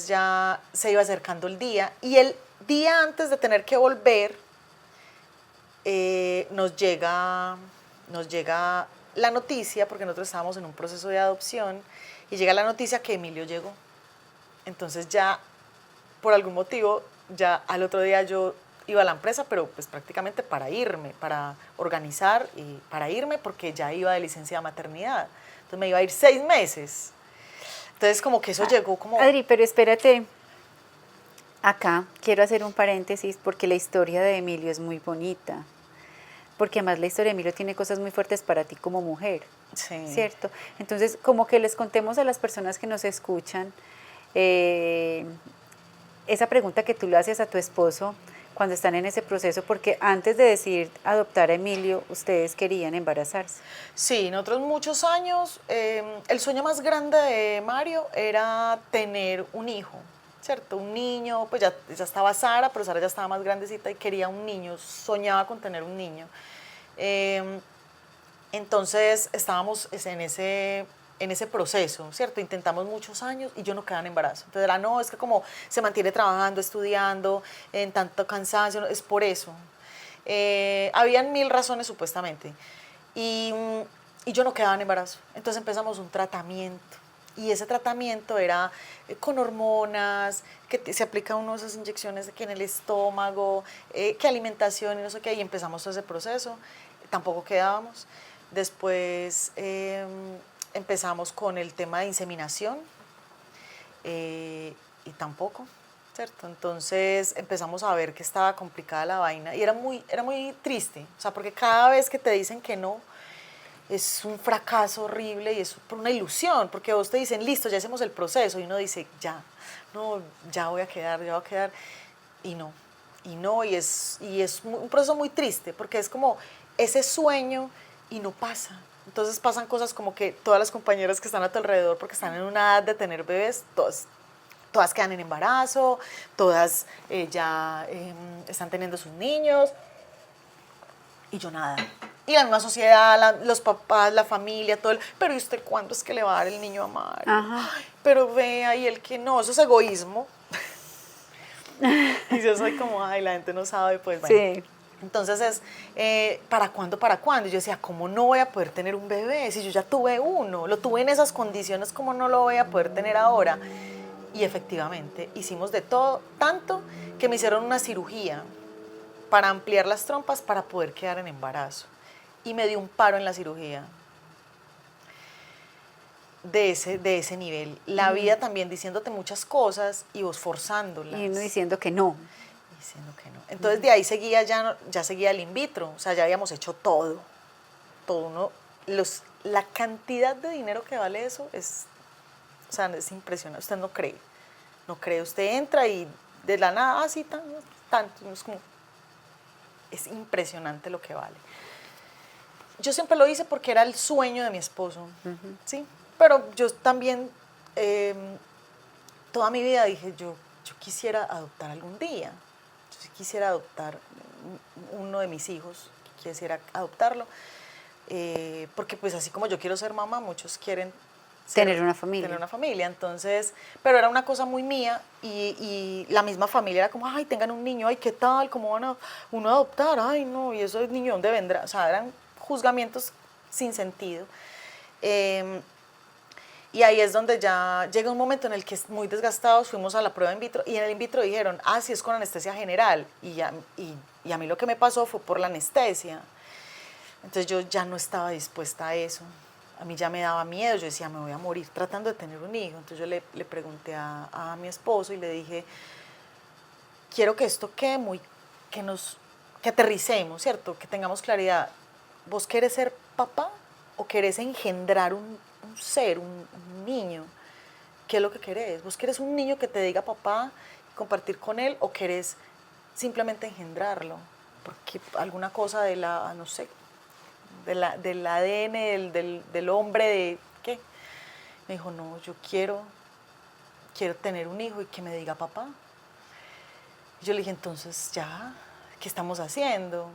ya se iba acercando el día y el día antes de tener que volver nos llega la noticia, porque nosotros estábamos en un proceso de adopción, y llega la noticia que Emilio llegó. Entonces ya, por algún motivo, ya al otro día yo iba a la empresa, pero pues prácticamente para irme, para organizar y para irme, porque ya iba de licencia de maternidad. Entonces me iba a ir 6 meses. Entonces como que eso llegó como... Adri, pero espérate, acá quiero hacer un paréntesis porque la historia de Emilio es muy bonita. Porque además la historia de Emilio tiene cosas muy fuertes para ti como mujer, Sí. ¿cierto? Entonces, como que les contemos a las personas que nos escuchan esa pregunta que tú le haces a tu esposo cuando están en ese proceso, porque antes de decidir adoptar a Emilio, ustedes querían embarazarse. Sí, nosotros muchos años, el sueño más grande de Mario era tener un hijo, ¿cierto? Un niño, pues ya estaba Sara, pero Sara ya estaba más grandecita y quería un niño, soñaba con tener un niño. Entonces estábamos en ese proceso, ¿cierto? Intentamos muchos años y yo no quedaba en embarazo. Entonces era, no, es que como se mantiene trabajando, estudiando, en tanto cansancio, es por eso. Habían 1000 razones supuestamente. Y yo no quedaba en embarazo. Entonces empezamos un tratamiento. Y ese tratamiento era con hormonas, que se aplica uno de esas inyecciones que en el estómago, que alimentación y no sé qué, y empezamos todo ese proceso. Tampoco quedábamos. Después empezamos con el tema de inseminación y tampoco, ¿cierto? Entonces empezamos a ver que estaba complicada la vaina y era muy triste, o sea, porque cada vez que te dicen que no, es un fracaso horrible y es por una ilusión, porque vos te dicen, listo, ya hacemos el proceso, y uno dice, ya, no, ya voy a quedar, y no, y es un proceso muy triste, porque es como ese sueño y no pasa. Entonces pasan cosas como que todas las compañeras que están a tu alrededor, porque están en una edad de tener bebés, todas quedan en embarazo, todas ya están teniendo sus niños, y yo nada. Y la misma sociedad, los papás, la familia, todo pero ¿y usted cuándo es que le va a dar el niño a Mario? Ay, pero vea, y el que no, eso es egoísmo. Y yo soy como, ay, la gente no sabe, pues bueno. Sí. Entonces es, ¿para cuándo, para cuándo? Y yo decía, ¿cómo no voy a poder tener un bebé? Si yo ya tuve uno, lo tuve en esas condiciones, ¿cómo no lo voy a poder tener ahora? Y efectivamente, hicimos de todo, tanto que me hicieron una cirugía para ampliar las trompas para poder quedar en embarazo. Y me dio un paro en la cirugía de ese nivel. La vida también diciéndote muchas cosas y vos forzándolas. Y uno diciendo que no. Diciendo que no. Entonces de ahí seguía ya seguía el in vitro, o sea, ya habíamos hecho todo. La cantidad de dinero que vale eso es, o sea, es impresionante. Usted no cree, usted entra y de la nada, así tanto, es impresionante lo que vale. yo siempre lo hice porque era el sueño de mi esposo, ¿sí? Pero yo también, toda mi vida dije, yo quisiera adoptar algún día. Yo sí quisiera adoptar uno de mis hijos, quisiera adoptarlo. Porque pues así como yo quiero ser mamá, muchos quieren tener una familia. Tener una familia, entonces, pero era una cosa muy mía y la misma familia era como, ay, tengan un niño, ay, ¿qué tal? ¿Cómo van a uno a adoptar? Ay, no, y eso es niño, ¿dónde vendrá? O sea, eran juzgamientos sin sentido. Y ahí es donde ya llega un momento en el que muy desgastados fuimos a la prueba in vitro y en el in vitro dijeron, ah, sí es con anestesia general. Y a mí lo que me pasó fue por la anestesia. Entonces yo ya no estaba dispuesta a eso. A mí ya me daba miedo, yo decía, me voy a morir tratando de tener un hijo. Entonces yo le pregunté a mi esposo y le dije, quiero que esto quede muy, que aterricemos, ¿cierto? Que tengamos claridad. ¿Vos querés ser papá o querés engendrar un ser, un niño? ¿Qué es lo que querés? ¿Vos querés un niño que te diga papá y compartir con él o querés simplemente engendrarlo? Porque alguna cosa de la, no sé, del ADN del hombre, de ¿qué? Me dijo, no, yo quiero tener un hijo y que me diga papá. Y yo le dije, entonces ya, ¿qué estamos haciendo?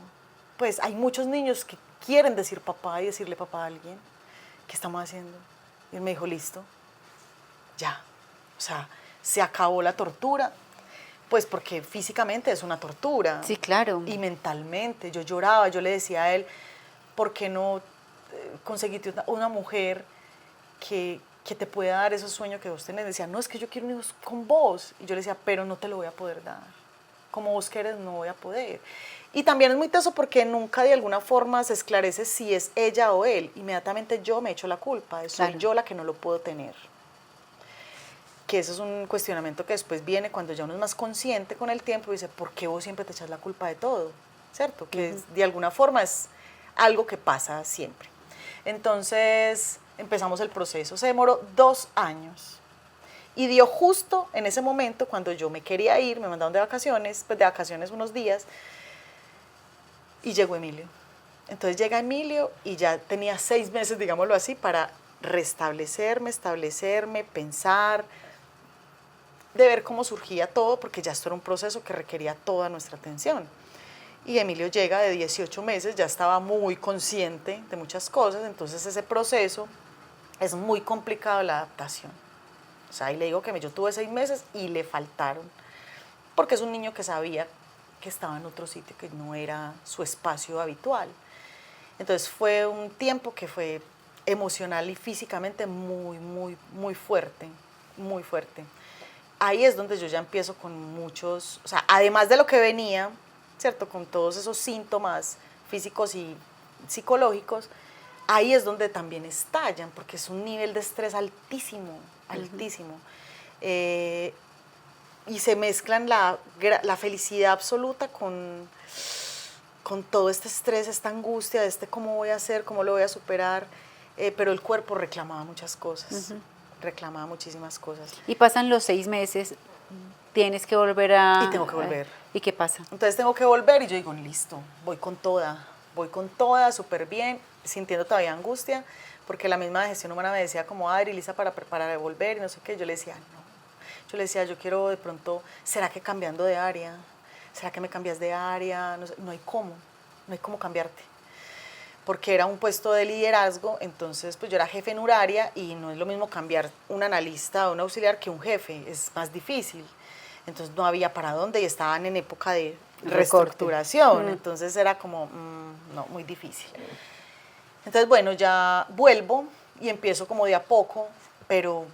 Pues hay muchos niños que quieren decir papá y decirle papá a alguien. ¿Qué estamos haciendo? Y él me dijo, listo, ya. O sea, se acabó la tortura, pues porque físicamente es una tortura. Sí, claro. Y mentalmente, yo lloraba, yo le decía a él, ¿por qué no conseguiste una mujer que te pueda dar esos sueños que vos tenés? Decía, no, es que yo quiero un hijo con vos. Y yo le decía, pero no te lo voy a poder dar. Como vos querés, no voy a poder. Y también es muy teso porque nunca de alguna forma se esclarece si es ella o él. Inmediatamente yo me echo la culpa, soy yo la que no lo puedo tener. Que eso es un cuestionamiento que después viene cuando ya uno es más consciente con el tiempo y dice, ¿por qué vos siempre te echas la culpa de todo? ¿Cierto? Que de alguna forma es algo que pasa siempre. Entonces empezamos el proceso, se demoró 2 años y dio justo en ese momento cuando yo me quería ir, me mandaron de vacaciones, pues de vacaciones unos días y llegó Emilio. Entonces llega Emilio y ya tenía 6 meses, digámoslo así, para restablecerme, establecerme, pensar, de ver cómo surgía todo, porque ya esto era un proceso que requería toda nuestra atención. Y Emilio llega de 18 meses, ya estaba muy consciente de muchas cosas, entonces ese proceso es muy complicado la adaptación. O sea, y le digo que yo tuve 6 meses y le faltaron, porque es un niño que sabía que estaba en otro sitio, que no era su espacio habitual. Entonces fue un tiempo que fue emocional y físicamente muy, muy, muy fuerte, muy fuerte. Ahí es donde yo ya empiezo con muchos, o sea, además de lo que venía, ¿cierto? Con todos esos síntomas físicos y psicológicos, ahí es donde también estallan, porque es un nivel de estrés altísimo, altísimo. Y se mezclan la felicidad absoluta con todo este estrés, esta angustia de cómo voy a hacer, cómo lo voy a superar, pero el cuerpo reclamaba muchas cosas. Reclamaba muchísimas cosas. Y pasan los 6 meses, tienes que volver a... Y tengo que volver. ¿Y qué pasa? Entonces tengo que volver y yo digo, listo, voy con toda, súper bien, sintiendo todavía angustia, porque la misma gestión humana me decía como, Adri, lista para volver y no sé qué. Yo le decía, no. Yo le decía, yo quiero de pronto, ¿será que cambiando de área? ¿Será que me cambias de área? No sé, no hay cómo cambiarte. Porque era un puesto de liderazgo, entonces pues yo era jefe en un área y no es lo mismo cambiar un analista o un auxiliar que un jefe, es más difícil. Entonces no había para dónde y estaban en época de reestructuración, entonces era como, no, muy difícil. Entonces bueno, ya vuelvo y empiezo como de a poco, pero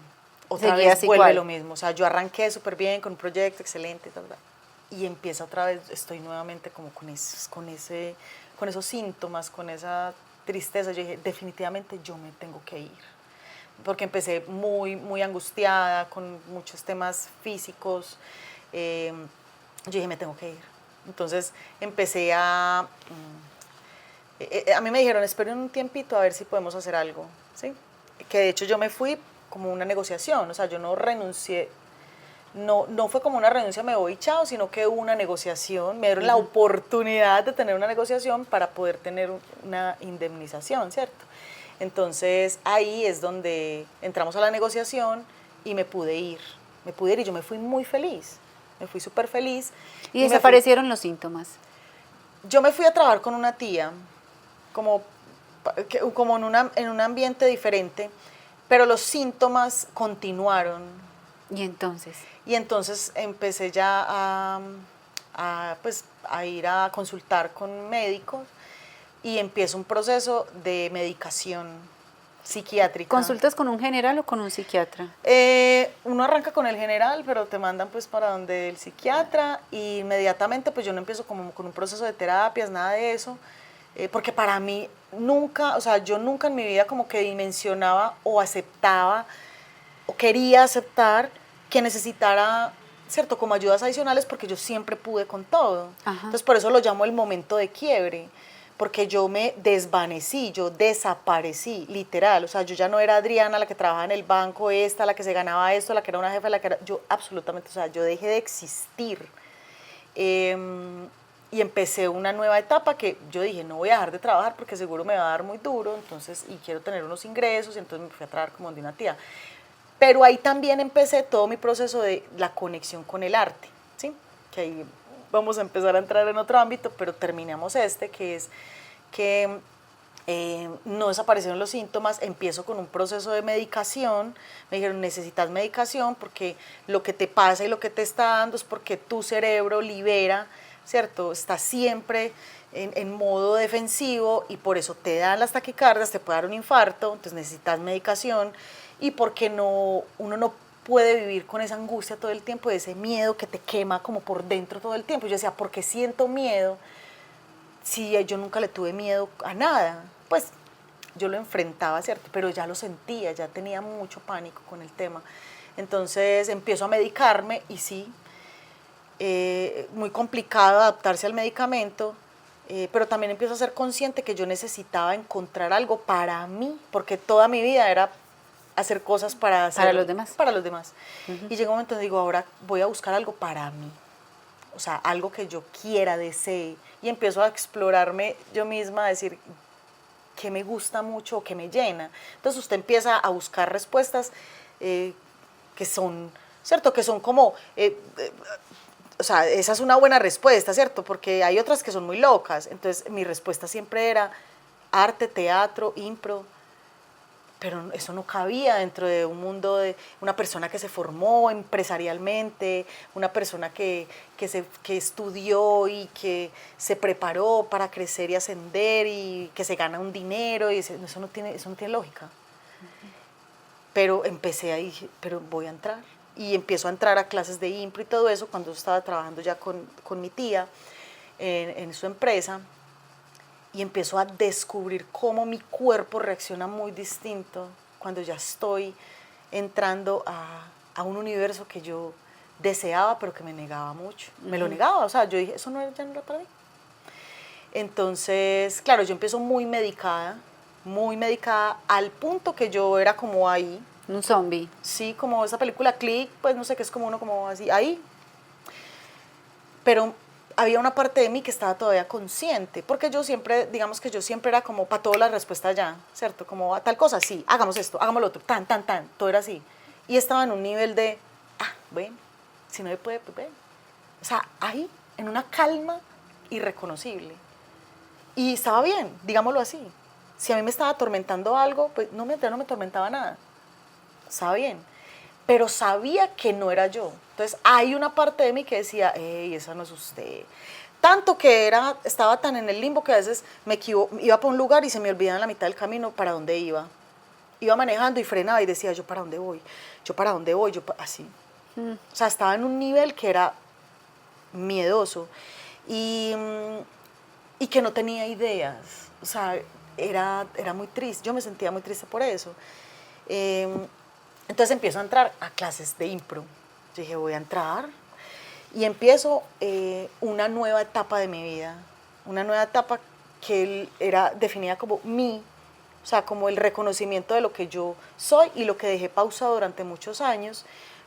otra vez vuelve lo mismo. O sea, yo arranqué súper bien con un proyecto excelente, y empieza otra vez, estoy nuevamente como con esos síntomas, con esa tristeza. Yo dije, definitivamente yo me tengo que ir, porque empecé muy, muy angustiada, con muchos temas físicos. Yo dije, me tengo que ir. Entonces empecé a mí me dijeron, esperen un tiempito a ver si podemos hacer algo, ¿sí? Que de hecho yo me fui como una negociación, o sea, yo no renuncié no fue como una renuncia, me voy, chao, sino que hubo una negociación, me dieron la oportunidad de tener una negociación para poder tener una indemnización, ¿cierto? Entonces ahí es donde entramos a la negociación y me pude ir y yo me fui muy feliz, me fui súper feliz. Y desaparecieron los síntomas. Yo me fui a trabajar con una tía, como en un ambiente diferente, pero los síntomas continuaron. ¿Y entonces? Y entonces empecé ya pues, a ir a consultar con médicos y empiezo un proceso de medicación psiquiátrica. ¿Consultas con un general o con un psiquiatra? Uno arranca con el general, pero te mandan pues para donde el psiquiatra y inmediatamente pues yo no empiezo como con un proceso de terapias, nada de eso, porque para mí nunca, o sea, yo nunca en mi vida como que dimensionaba o aceptaba o quería aceptar que necesitara, ¿cierto?, como ayudas adicionales porque yo siempre pude con todo. Ajá. Entonces por eso lo llamo el momento de quiebre, porque yo me desvanecí, yo desaparecí, literal. O sea, yo ya no era Adriana, la que trabajaba en el banco, la que se ganaba esto, la que era una jefa, la que era... Yo absolutamente, o sea, yo dejé de existir. Y empecé una nueva etapa que yo dije, no voy a dejar de trabajar porque seguro me va a dar muy duro, entonces, y quiero tener unos ingresos, y entonces me fui a trabajar como de una tía. Pero ahí también empecé todo mi proceso de la conexión con el arte, ¿sí? Que ahí vamos a empezar a entrar en otro ámbito, pero terminamos que es que no desaparecieron los síntomas, empiezo con un proceso de medicación, me dijeron necesitas medicación porque lo que te pasa y lo que te está dando es porque tu cerebro libera, ¿cierto? Está siempre en modo defensivo y por eso te dan las taquicardias, te puede dar un infarto, entonces necesitas medicación y porque uno no puede vivir con esa angustia todo el tiempo, ese miedo que te quema como por dentro todo el tiempo. Yo decía, ¿por qué siento miedo si yo nunca le tuve miedo a nada? Pues yo lo enfrentaba, ¿cierto? Pero ya lo sentía, ya tenía mucho pánico con el tema. Entonces empiezo a medicarme y sí, muy complicado adaptarse al medicamento, pero también empiezo a ser consciente que yo necesitaba encontrar algo para mí, porque toda mi vida era hacer cosas para los demás. Para los demás. Y llega un momento donde digo, ahora voy a buscar algo para mí, o sea, algo que yo quiera, desee, y empiezo a explorarme yo misma, a decir qué me gusta mucho o qué me llena. Entonces usted empieza a buscar respuestas que son, ¿cierto? Que son como, o sea, esa es una buena respuesta, ¿cierto? Porque hay otras que son muy locas. Entonces mi respuesta siempre era arte, teatro, impro, pero eso no cabía dentro de un mundo de una persona que se formó empresarialmente, una persona que estudió y que se preparó para crecer y ascender y que se gana un dinero, y eso no tiene lógica. Pero empecé ahí, pero voy a entrar. Y empiezo a entrar a clases de impro y todo eso cuando estaba trabajando ya con mi tía en su empresa. Y empiezo a descubrir cómo mi cuerpo reacciona muy distinto cuando ya estoy entrando a un universo que yo deseaba, pero que me negaba mucho. Me lo negaba, o sea, yo dije, eso ya no era para mí. Entonces, claro, yo empiezo muy medicada al punto que yo era como ahí. Un zombie. Sí, como esa película Click, pues no sé, que es como uno como así, ahí. Pero había una parte de mí que estaba todavía consciente, porque yo siempre, digamos que yo siempre era como para todas las respuestas ya, ¿cierto? Como a tal cosa, sí, hagamos esto, hagamos lo otro, tan, todo era así. Y estaba en un nivel de, bueno, si no se puede, pues ven. O sea, ahí, en una calma irreconocible. Y estaba bien, digámoslo así. Si a mí me estaba atormentando algo, pues no me atormentaba nada. Estaba bien. Pero sabía que no era yo. Entonces hay una parte de mí que decía, ¡ey, esa no es usted! Tanto que estaba tan en el limbo que a veces iba para un lugar y se me olvidaba en la mitad del camino para dónde iba. Iba manejando y frenaba y decía, ¿yo para dónde voy? ¿Yo para dónde voy? Así. O sea, estaba en un nivel que era miedoso y que no tenía ideas. O sea, era muy triste. Yo me sentía muy triste por eso. Entonces empiezo a entrar a clases de impro. Yo dije, voy a entrar. Y empiezo una nueva etapa de mi vida. Una nueva etapa que era definida como o sea, como el reconocimiento de lo que yo soy y lo que dejé pausado durante muchos años,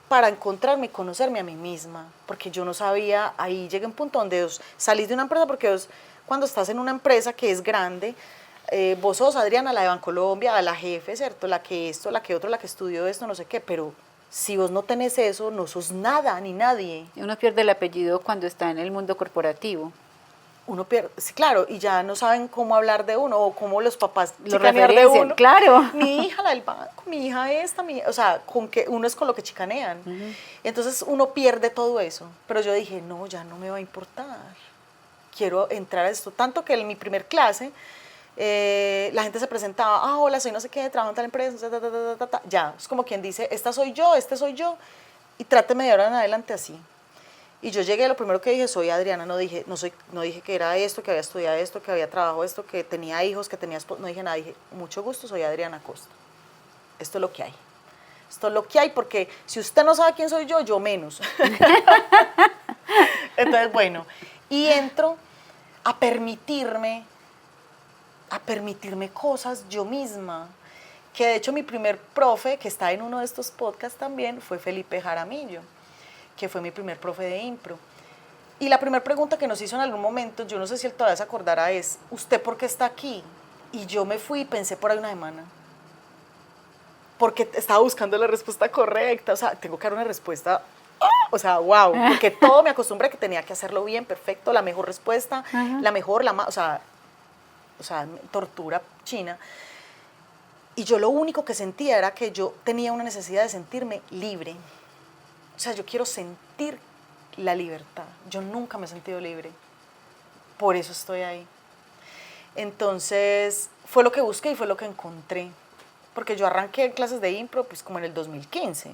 para encontrarme y conocerme a mí misma, porque yo no sabía, ahí llegué a un punto donde vos salís de una empresa, porque vos, cuando estás en una empresa que es grande, vos sos Adriana, la de Bancolombia, la jefe, ¿cierto? La que esto, la que otro, la que estudió esto, no sé qué, pero si vos no tenés eso, no sos nada ni nadie. Uno pierde el apellido cuando está en el mundo corporativo. Uno pierde, sí, claro, y ya no saben cómo hablar de uno o cómo los papás Lo chicanear de referencian, uno. claro. Mi hija, la del banco, mi hija esta, o sea, con que uno es con lo que chicanean. Entonces uno pierde todo eso. Pero yo dije, no, ya no me va a importar. Quiero entrar a esto. Tanto que en mi primer clase, la gente se presentaba, hola, soy no sé qué, trabajo en tal empresa, ya, es como quien dice, esta soy yo, este soy yo, y tráteme de ahora en adelante así. Y yo llegué, lo primero que dije, soy Adriana, no dije que era esto, que había estudiado esto, que había trabajado esto, que tenía hijos, que tenía esposo, no dije nada, dije, mucho gusto, soy Adriana Costa. Esto es lo que hay. Esto es lo que hay, porque si usted no sabe quién soy yo menos. Entonces, bueno, y entro a permitirme cosas yo misma. Que de hecho mi primer profe, que está en uno de estos podcasts también, fue Felipe Jaramillo, que fue mi primer profe de impro. Y la primera pregunta que nos hizo en algún momento, yo no sé si él todavía se acordará, es, ¿usted por qué está aquí? Y yo me fui y pensé por ahí una semana. Porque estaba buscando la respuesta correcta, o sea, tengo que dar una respuesta, o sea, wow, porque todo me acostumbré a que tenía que hacerlo bien, perfecto, la mejor respuesta, la mejor, la más, o sea, tortura china. Y yo lo único que sentía era que yo tenía una necesidad de sentirme libre. O sea, yo quiero sentir la libertad. Yo nunca me he sentido libre. Por eso estoy ahí. Entonces, fue lo que busqué y fue lo que encontré. Porque yo arranqué clases de impro pues como en el 2015.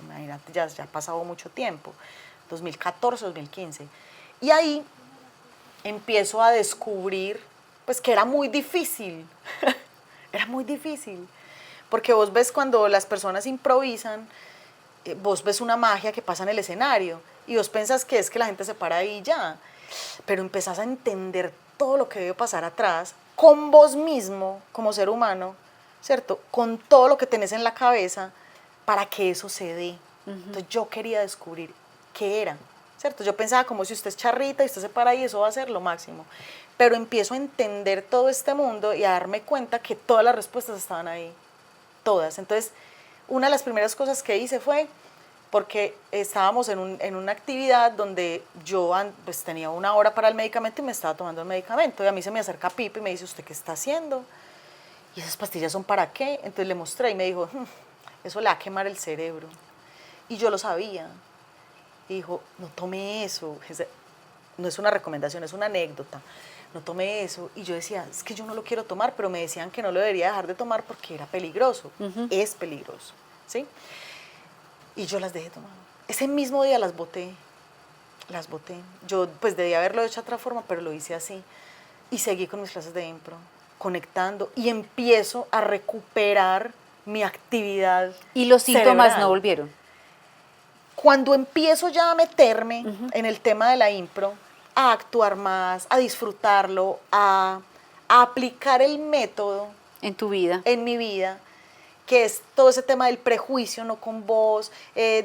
Imagínate, ya ha pasado mucho tiempo. 2014, 2015. Y ahí empiezo a descubrir pues que era muy difícil. Era muy difícil. Porque vos ves cuando las personas improvisan, vos ves una magia que pasa en el escenario y vos pensás que es que la gente se para ahí y ya, pero empezás a entender todo lo que debe pasar atrás con vos mismo como ser humano, ¿cierto? Con todo lo que tenés en la cabeza para que eso se dé. Entonces yo quería descubrir qué era, ¿cierto? Yo pensaba como si usted es charrita y usted se para ahí, eso va a ser lo máximo. Pero empiezo a entender todo este mundo y a darme cuenta que todas las respuestas estaban ahí, todas. Entonces, una de las primeras cosas que hice fue, porque estábamos en una actividad donde yo pues, tenía una hora para el medicamento y me estaba tomando el medicamento. Y a mí se me acerca Pipe y me dice, ¿usted qué está haciendo? ¿Y esas pastillas son para qué? Entonces le mostré y me dijo, eso le va a quemar el cerebro. Y yo lo sabía. Y dijo, no tome eso. No es una recomendación, es una anécdota. No tome eso. Y yo decía, es que yo no lo quiero tomar, pero me decían que no lo debería dejar de tomar porque era peligroso. Es peligroso, ¿sí? Y yo las dejé tomar. Ese mismo día las boté. Las boté. Yo pues debía haberlo hecho de otra forma, pero lo hice así. Y seguí con mis clases de impro, conectando. Y empiezo a recuperar mi actividad ¿Y los síntomas cerebral. no volvieron? Cuando empiezo ya a meterme en el tema de la impro, a actuar más, a disfrutarlo, a aplicar el método En tu vida. en mi vida, que es todo ese tema del prejuicio, no con vos,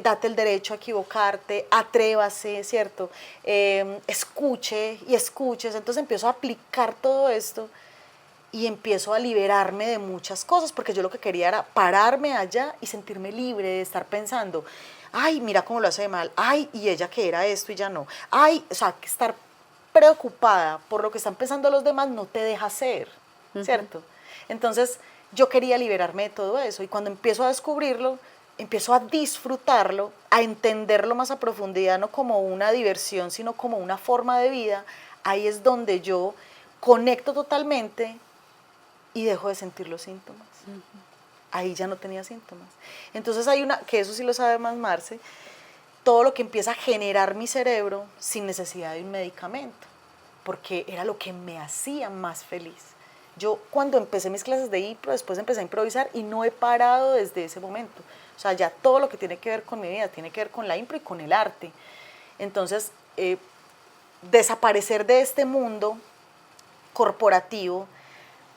date el derecho a equivocarte, atrévase, ¿cierto? Escuche y escuches. Entonces empiezo a aplicar todo esto y empiezo a liberarme de muchas cosas, porque yo lo que quería era pararme allá y sentirme libre de estar pensando, ay, mira cómo lo hace de mal, ay, y ella que era esto y ya no, ay, o sea, que estar preocupada por lo que están pensando los demás no te deja ser, ¿cierto? Entonces, yo quería liberarme de todo eso y cuando empiezo a descubrirlo, empiezo a disfrutarlo, a entenderlo más a profundidad, no como una diversión, sino como una forma de vida, ahí es donde yo conecto totalmente y dejo de sentir los síntomas. Ahí ya no tenía síntomas. Entonces hay una, que eso sí lo sabe más Marce, todo lo que empieza a generar mi cerebro sin necesidad de un medicamento, porque era lo que me hacía más feliz. Yo cuando empecé mis clases de impro, después empecé a improvisar y no he parado desde ese momento. O sea, ya todo lo que tiene que ver con mi vida tiene que ver con la impro y con el arte. Entonces, desaparecer de este mundo corporativo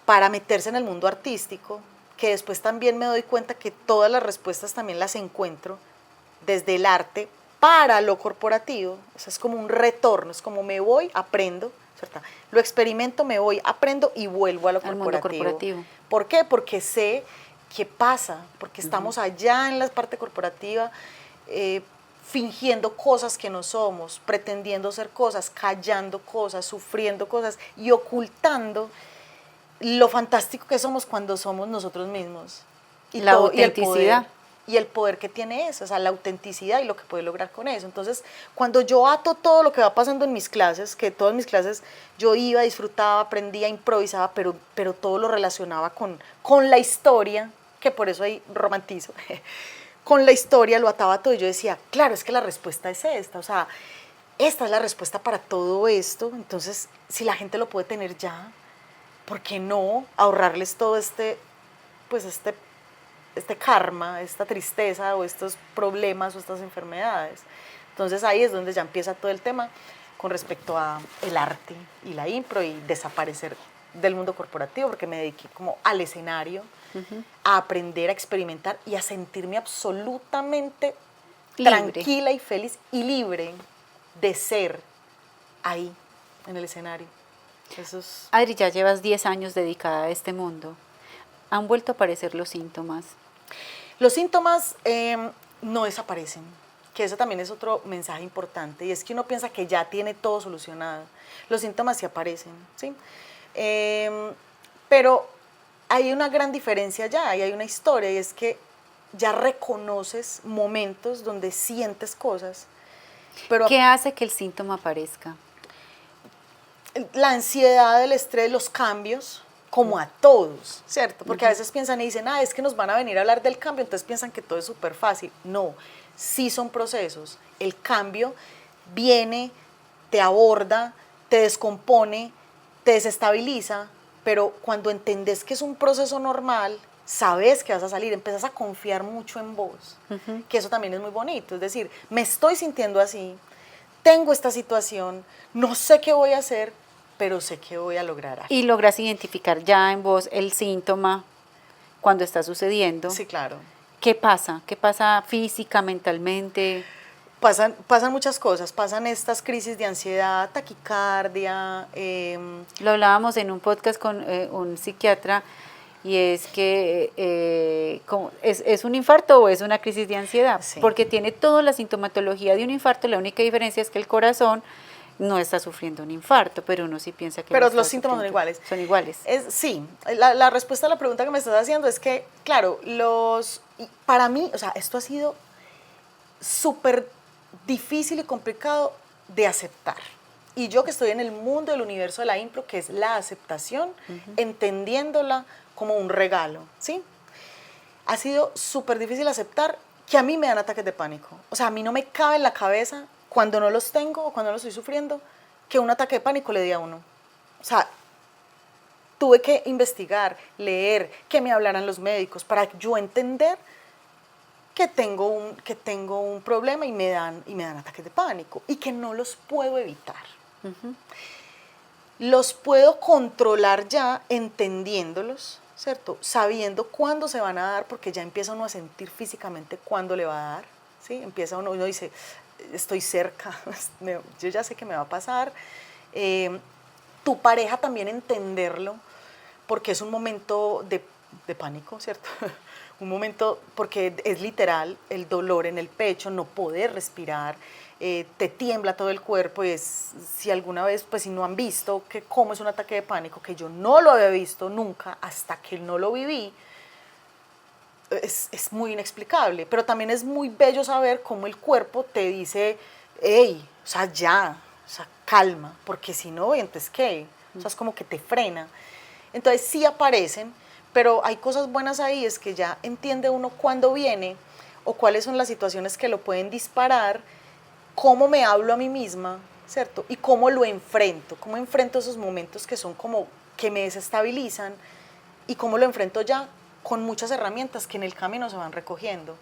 para meterse en el mundo artístico, que después también me doy cuenta que todas las respuestas también las encuentro desde el arte para lo corporativo, o sea, es como un retorno, es como me voy, aprendo, ¿cierto? Lo experimento, me voy, aprendo y vuelvo a lo Al mundo corporativo. corporativo. ¿Por qué? Porque sé qué pasa, porque estamos allá en la parte corporativa, fingiendo cosas que no somos, pretendiendo ser cosas, callando cosas, sufriendo cosas y ocultando lo fantástico que somos cuando somos nosotros mismos. La autenticidad. Y el poder que tiene eso, o sea, la autenticidad y lo que puede lograr con eso. Entonces, cuando yo ato todo lo que va pasando en mis clases, que todas mis clases yo iba, disfrutaba, aprendía, improvisaba, pero todo lo relacionaba con la historia, que por eso ahí romantizo, con la historia lo ataba todo y yo decía, claro, es que la respuesta es esta, o sea, esta es la respuesta para todo esto, entonces, si la gente lo puede tener ya, ¿por qué no ahorrarles todo pues este karma, esta tristeza o estos problemas o estas enfermedades? Entonces ahí es donde ya empieza todo el tema con respecto a el arte y la impro y desaparecer del mundo corporativo, porque me dediqué como al escenario, a aprender, a experimentar y a sentirme absolutamente Libre. tranquila y feliz y libre de ser ahí, en el escenario. Eso es... Adri, ya llevas 10 años dedicada a este mundo. ¿Han vuelto a aparecer los síntomas? Los síntomas no desaparecen, que eso también es otro mensaje importante, y es que uno piensa que ya tiene todo solucionado. Los síntomas sí aparecen, ¿sí? Pero hay una gran diferencia ya, y hay una historia, y es que ya reconoces momentos donde sientes cosas. Pero ¿Qué hace que el síntoma aparezca? la ansiedad, el estrés, los cambios, como a todos, ¿cierto? Porque a veces piensan y dicen, es que nos van a venir a hablar del cambio, entonces piensan que todo es súper fácil. No, sí son procesos. El cambio viene, te aborda, te descompone, te desestabiliza, pero cuando entendés que es un proceso normal, sabes que vas a salir, empiezas a confiar mucho en vos, que eso también es muy bonito. Es decir, me estoy sintiendo así, tengo esta situación, no sé qué voy a hacer, pero sé que voy a lograr algo. Y logras identificar ya en vos el síntoma cuando está sucediendo. Sí, claro. ¿Qué pasa? ¿Qué pasa física, mentalmente? Pasan muchas cosas, pasan estas crisis de ansiedad, taquicardia. Lo hablábamos en un podcast con un psiquiatra y es que ¿es un infarto o es una crisis de ansiedad? Sí. Porque tiene toda la sintomatología de un infarto, la única diferencia es que el corazón no está sufriendo un infarto, pero uno sí piensa que... Pero los síntomas son iguales. Son iguales. Sí, la respuesta a la pregunta que me estás haciendo es que, claro, para mí, o sea, esto ha sido súper difícil y complicado de aceptar. Y yo que estoy en el mundo del universo de la impro, que es la aceptación, entendiéndola como un regalo, ¿sí? Ha sido súper difícil aceptar que a mí me dan ataques de pánico. O sea, a mí no me cabe en la cabeza, cuando no los tengo o cuando no los estoy sufriendo, que un ataque de pánico le dé a uno. O sea, tuve que investigar, leer, que me hablaran los médicos para yo entender que tengo un problema y me dan ataques de pánico y que no los puedo evitar. Los puedo controlar ya entendiéndolos, ¿cierto? Sabiendo cuándo se van a dar, porque ya empieza uno a sentir físicamente cuándo le va a dar, ¿sí? Empieza uno dice, estoy cerca, yo ya sé que me va a pasar. Tu pareja también entenderlo, porque es un momento de pánico, ¿cierto? Un momento, porque es literal, el dolor en el pecho, no poder respirar, te tiembla todo el cuerpo y si alguna vez, pues si no han visto cómo es un ataque de pánico, que yo no lo había visto nunca hasta que no lo viví, es muy inexplicable, pero también es muy bello saber cómo el cuerpo te dice, hey, o sea, ya, o sea, calma, porque si no, entonces, ¿qué? O sea, es como que te frena. Entonces sí aparecen, pero hay cosas buenas ahí, es que ya entiende uno cuándo viene o cuáles son las situaciones que lo pueden disparar, cómo me hablo a mí misma, ¿cierto? Y cómo lo enfrento, cómo enfrento esos momentos que son como que me desestabilizan y cómo lo enfrento ya con muchas herramientas que en el camino se van recogiendo.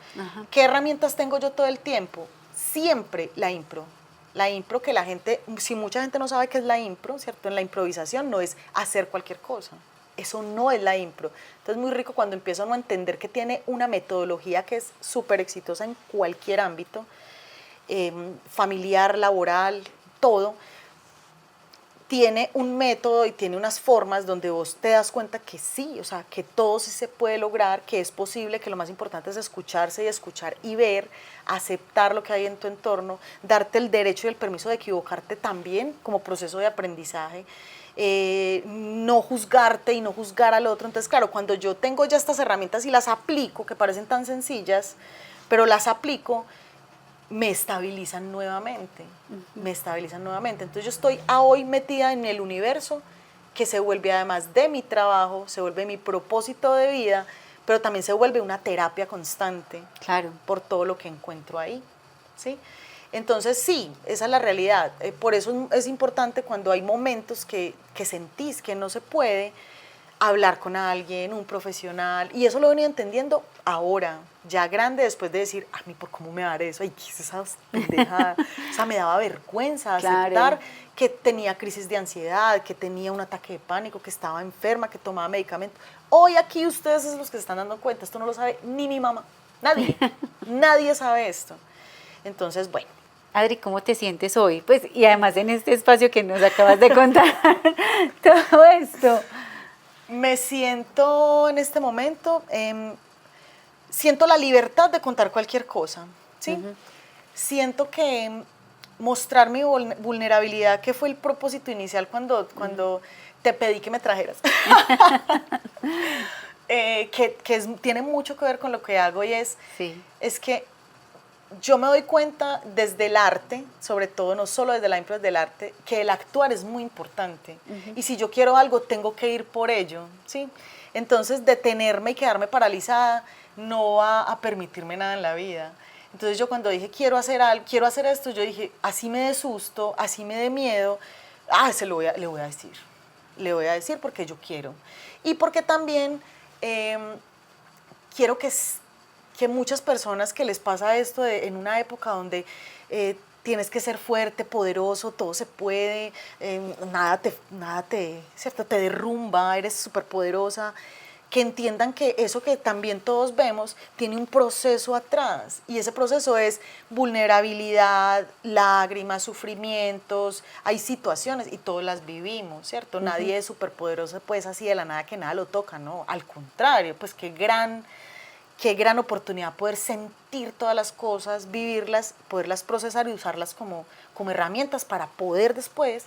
¿Qué herramientas tengo yo todo el tiempo? Siempre la impro. La impro que la gente, si mucha gente no sabe qué es la impro, ¿cierto? En la improvisación no es hacer cualquier cosa. eso no es la impro. Entonces, muy rico cuando empiezo a no entender que tiene una metodología que es súper exitosa en cualquier ámbito, familiar, laboral, todo, tiene un método y tiene unas formas donde vos te das cuenta que sí, o sea, que todo sí se puede lograr, que es posible, que lo más importante es escucharse y escuchar y ver, aceptar lo que hay en tu entorno, darte el derecho y el permiso de equivocarte también como proceso de aprendizaje, no juzgarte y no juzgar al otro. Entonces, claro, cuando yo tengo ya estas herramientas y las aplico, que parecen tan sencillas, pero las aplico, me estabilizan nuevamente, me estabilizan nuevamente. Entonces yo estoy hoy metida en el universo que se vuelve además de mi trabajo, se vuelve mi propósito de vida, pero también se vuelve una terapia constante, Claro. por todo lo que encuentro ahí, ¿sí? Entonces sí, esa es la realidad. Por eso es importante cuando hay momentos que sentís que no se puede, hablar con alguien, un profesional, y eso lo he venido entendiendo ahora, ya grande, después de decir, a mí, ¿por cómo me va a dar eso? Ay, ¿qué es esa pendejada? O sea, me daba vergüenza aceptar Claro. que tenía crisis de ansiedad, que tenía un ataque de pánico, que estaba enferma, que tomaba medicamentos. Hoy aquí ustedes son los que se están dando cuenta, esto no lo sabe ni mi mamá, nadie, nadie sabe esto. Entonces, bueno. Adri, ¿cómo te sientes hoy? Pues, y además en este espacio que nos acabas de contar todo esto. Me siento en este momento, siento la libertad de contar cualquier cosa, ¿sí? Siento que mostrar mi vulnerabilidad, que fue el propósito inicial cuando te pedí que me trajeras, tiene mucho que ver con lo que hago y es que yo me doy cuenta desde el arte, sobre todo, no solo desde la impro, desde el arte, que el actuar es muy importante. Y si yo quiero algo, tengo que ir por ello, ¿sí? Entonces, detenerme y quedarme paralizada no va a permitirme nada en la vida. Entonces, yo cuando dije, quiero hacer algo, quiero hacer esto, yo dije, así me dé susto, así me dé miedo, le voy a decir. Le voy a decir porque yo quiero. Y porque también quiero que muchas personas que les pasa esto en una época donde tienes que ser fuerte, poderoso, todo se puede, nada ¿cierto? Te derrumba, eres súper poderosa, que entiendan que eso que también todos vemos tiene un proceso atrás y ese proceso es vulnerabilidad, lágrimas, sufrimientos, hay situaciones y todos las vivimos, ¿cierto? Nadie es súper poderoso pues así de la nada que nada lo toca, ¿no? Al contrario, pues qué gran oportunidad poder sentir todas las cosas, vivirlas, poderlas procesar y usarlas como herramientas para poder después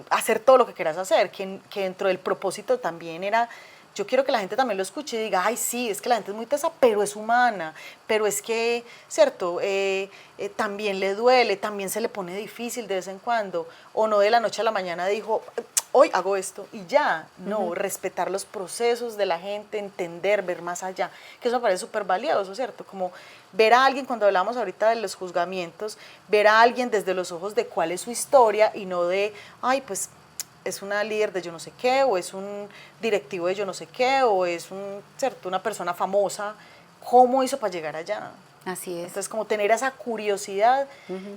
hacer todo lo que quieras hacer, que dentro del propósito también era, yo quiero que la gente también lo escuche y diga, ay sí, es que la gente es muy tesa, pero es humana, pero es que, cierto, también le duele, también se le pone difícil de vez en cuando, o no de la noche a la mañana dijo, hoy hago esto y ya, no, respetar los procesos de la gente, entender, ver más allá, que eso me parece súper valioso, ¿cierto? Como ver a alguien, cuando hablamos ahorita de los juzgamientos, ver a alguien desde los ojos de cuál es su historia y no de, ay, pues es una líder de yo no sé qué, o es un directivo de yo no sé qué, o es ¿cierto? Una persona famosa, ¿cómo hizo para llegar allá? Así es. Entonces, como tener esa curiosidad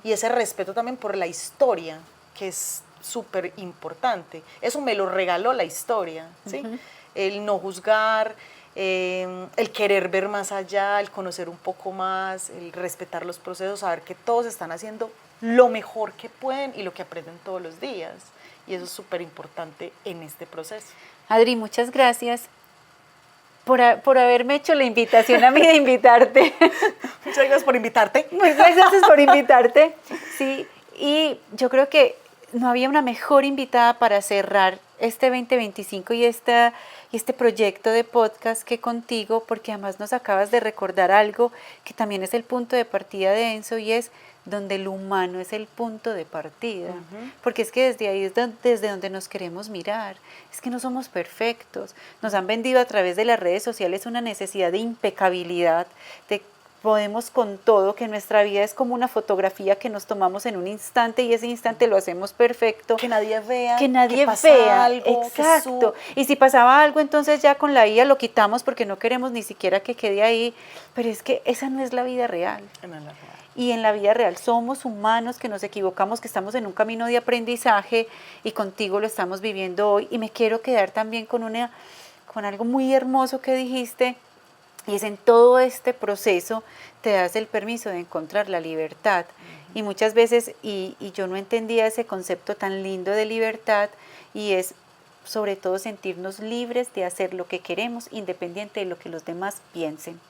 y ese respeto también por la historia, que es súper importante. Eso me lo regaló la historia, ¿sí? El no juzgar, el querer ver más allá, el conocer un poco más, el respetar los procesos, saber que todos están haciendo lo mejor que pueden y lo que aprenden todos los días. Y eso es súper importante en este proceso. Adri, muchas gracias por haberme hecho la invitación a mí de invitarte. Muchas gracias por invitarte. Muchas gracias por invitarte. Sí, y yo creo que no había una mejor invitada para cerrar este 2025 y este proyecto de podcast que contigo, porque además nos acabas de recordar algo que también es el punto de partida de Enso y es donde el humano es el punto de partida, porque es que desde ahí es desde donde nos queremos mirar, es que no somos perfectos, nos han vendido a través de las redes sociales una necesidad de impecabilidad, de podemos con todo, que nuestra vida es como una fotografía que nos tomamos en un instante y ese instante lo hacemos perfecto. Que nadie vea. Que nadie pasa vea, algo, exacto. Y si pasaba algo, entonces ya con la IA lo quitamos porque no queremos ni siquiera que quede ahí. Pero es que esa no es la vida real. No es la real. y en la vida real somos humanos, que nos equivocamos, que estamos en un camino de aprendizaje y contigo lo estamos viviendo hoy. Y me quiero quedar también con algo muy hermoso que dijiste, y es en todo este proceso te das el permiso de encontrar la libertad. Y muchas veces, y yo no entendía ese concepto tan lindo de libertad, y es sobre todo sentirnos libres de hacer lo que queremos, independiente de lo que los demás piensen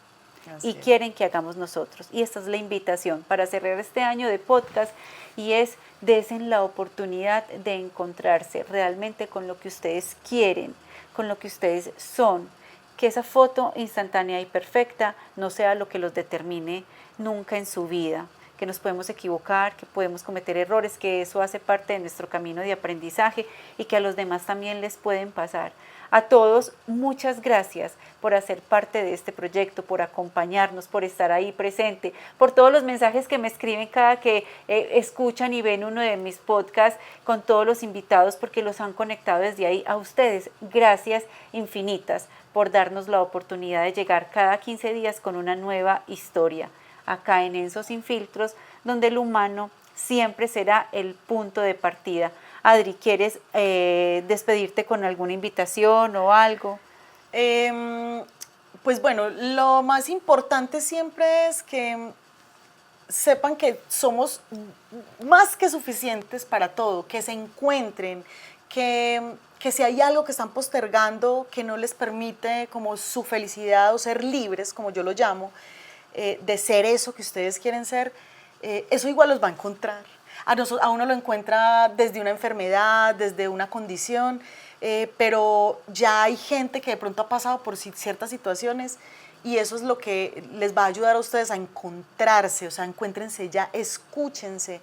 y quieren que hagamos nosotros. Y esta es la invitación para cerrar este año de podcast, y es: desen la oportunidad de encontrarse realmente con lo que ustedes quieren, con lo que ustedes son, que esa foto instantánea y perfecta no sea lo que los determine nunca en su vida, que nos podemos equivocar, que podemos cometer errores, que eso hace parte de nuestro camino de aprendizaje y que a los demás también les pueden pasar. A todos, muchas gracias por hacer parte de este proyecto, por acompañarnos, por estar ahí presente, por todos los mensajes que me escriben cada que escuchan y ven uno de mis podcasts con todos los invitados, porque los han conectado desde ahí. A ustedes, gracias infinitas por darnos la oportunidad de llegar cada 15 días con una nueva historia, acá en Enso Sin Filtros, donde el humano siempre será el punto de partida. Adri, ¿quieres despedirte con alguna invitación o algo? Pues bueno, lo más importante siempre es que sepan que somos más que suficientes para todo, que se encuentren, que si hay algo que están postergando que no les permite como su felicidad o ser libres, como yo lo llamo, de ser eso que ustedes quieren ser, eso igual los va a encontrar. A uno lo encuentra desde una enfermedad, desde una condición, pero ya hay gente que de pronto ha pasado por ciertas situaciones, y eso es lo que les va a ayudar a ustedes a encontrarse. O sea, encuéntrense ya, escúchense.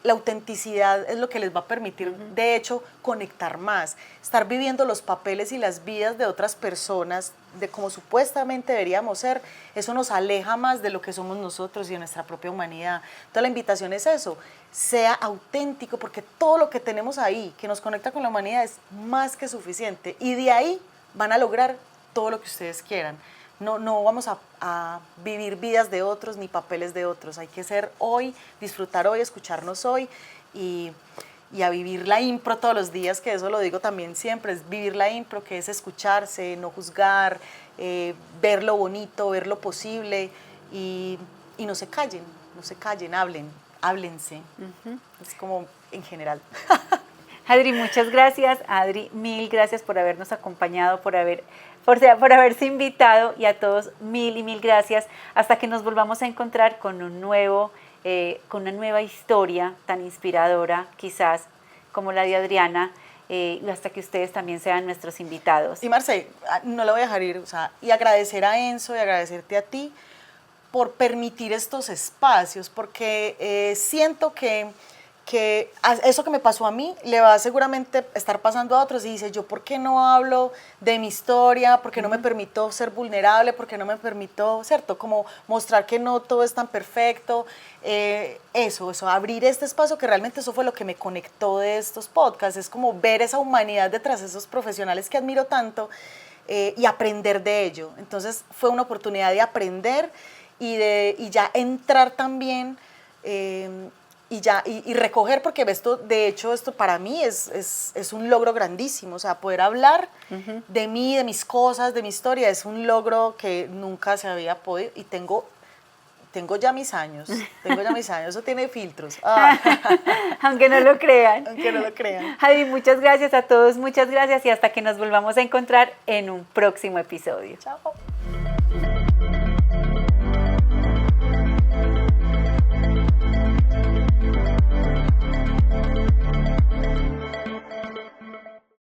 La autenticidad es lo que les va a permitir, de hecho, conectar más, estar viviendo los papeles y las vidas de otras personas, de como supuestamente deberíamos ser. Eso nos aleja más de lo que somos nosotros y de nuestra propia humanidad. Entonces la invitación es eso: sea auténtico, porque todo lo que tenemos ahí que nos conecta con la humanidad es más que suficiente, y de ahí van a lograr todo lo que ustedes quieran. No vamos a vivir vidas de otros ni papeles de otros. Hay que ser hoy, disfrutar hoy, escucharnos hoy, y a vivir la impro todos los días, que eso lo digo también siempre, es vivir la impro, que es escucharse, no juzgar, ver lo bonito, ver lo posible, y no se callen, háblense. Es como en general. Adri, muchas gracias. Adri, mil gracias por habernos acompañado, por haberse invitado, y a todos mil y mil gracias. Hasta que nos volvamos a encontrar con con una nueva historia tan inspiradora, quizás como la de Adriana, y hasta que ustedes también sean nuestros invitados. Y Marce, no la voy a dejar ir, o sea, y agradecer a Enso y agradecerte a ti por permitir estos espacios, porque siento que eso que me pasó a mí le va a seguramente estar pasando a otros, y dice: yo ¿por qué no hablo de mi historia? ¿Por qué no me permito ser vulnerable? ¿Por qué no me permito, cierto, como mostrar que no todo es tan perfecto? Eso, abrir este espacio, que realmente eso fue lo que me conectó de estos podcasts, es como ver esa humanidad detrás de esos profesionales que admiro tanto, y aprender de ello. Entonces fue una oportunidad de aprender y ya entrar también, y recoger, porque esto, de hecho, esto para mí es un logro grandísimo. O sea, poder hablar de mí, de mis cosas, de mi historia, es un logro que nunca se había podido, y tengo ya mis años, eso tiene filtros. Aunque no lo crean. Aunque no lo crean. Adri, muchas gracias a todos, muchas gracias, y hasta que nos volvamos a encontrar en un próximo episodio. Chao.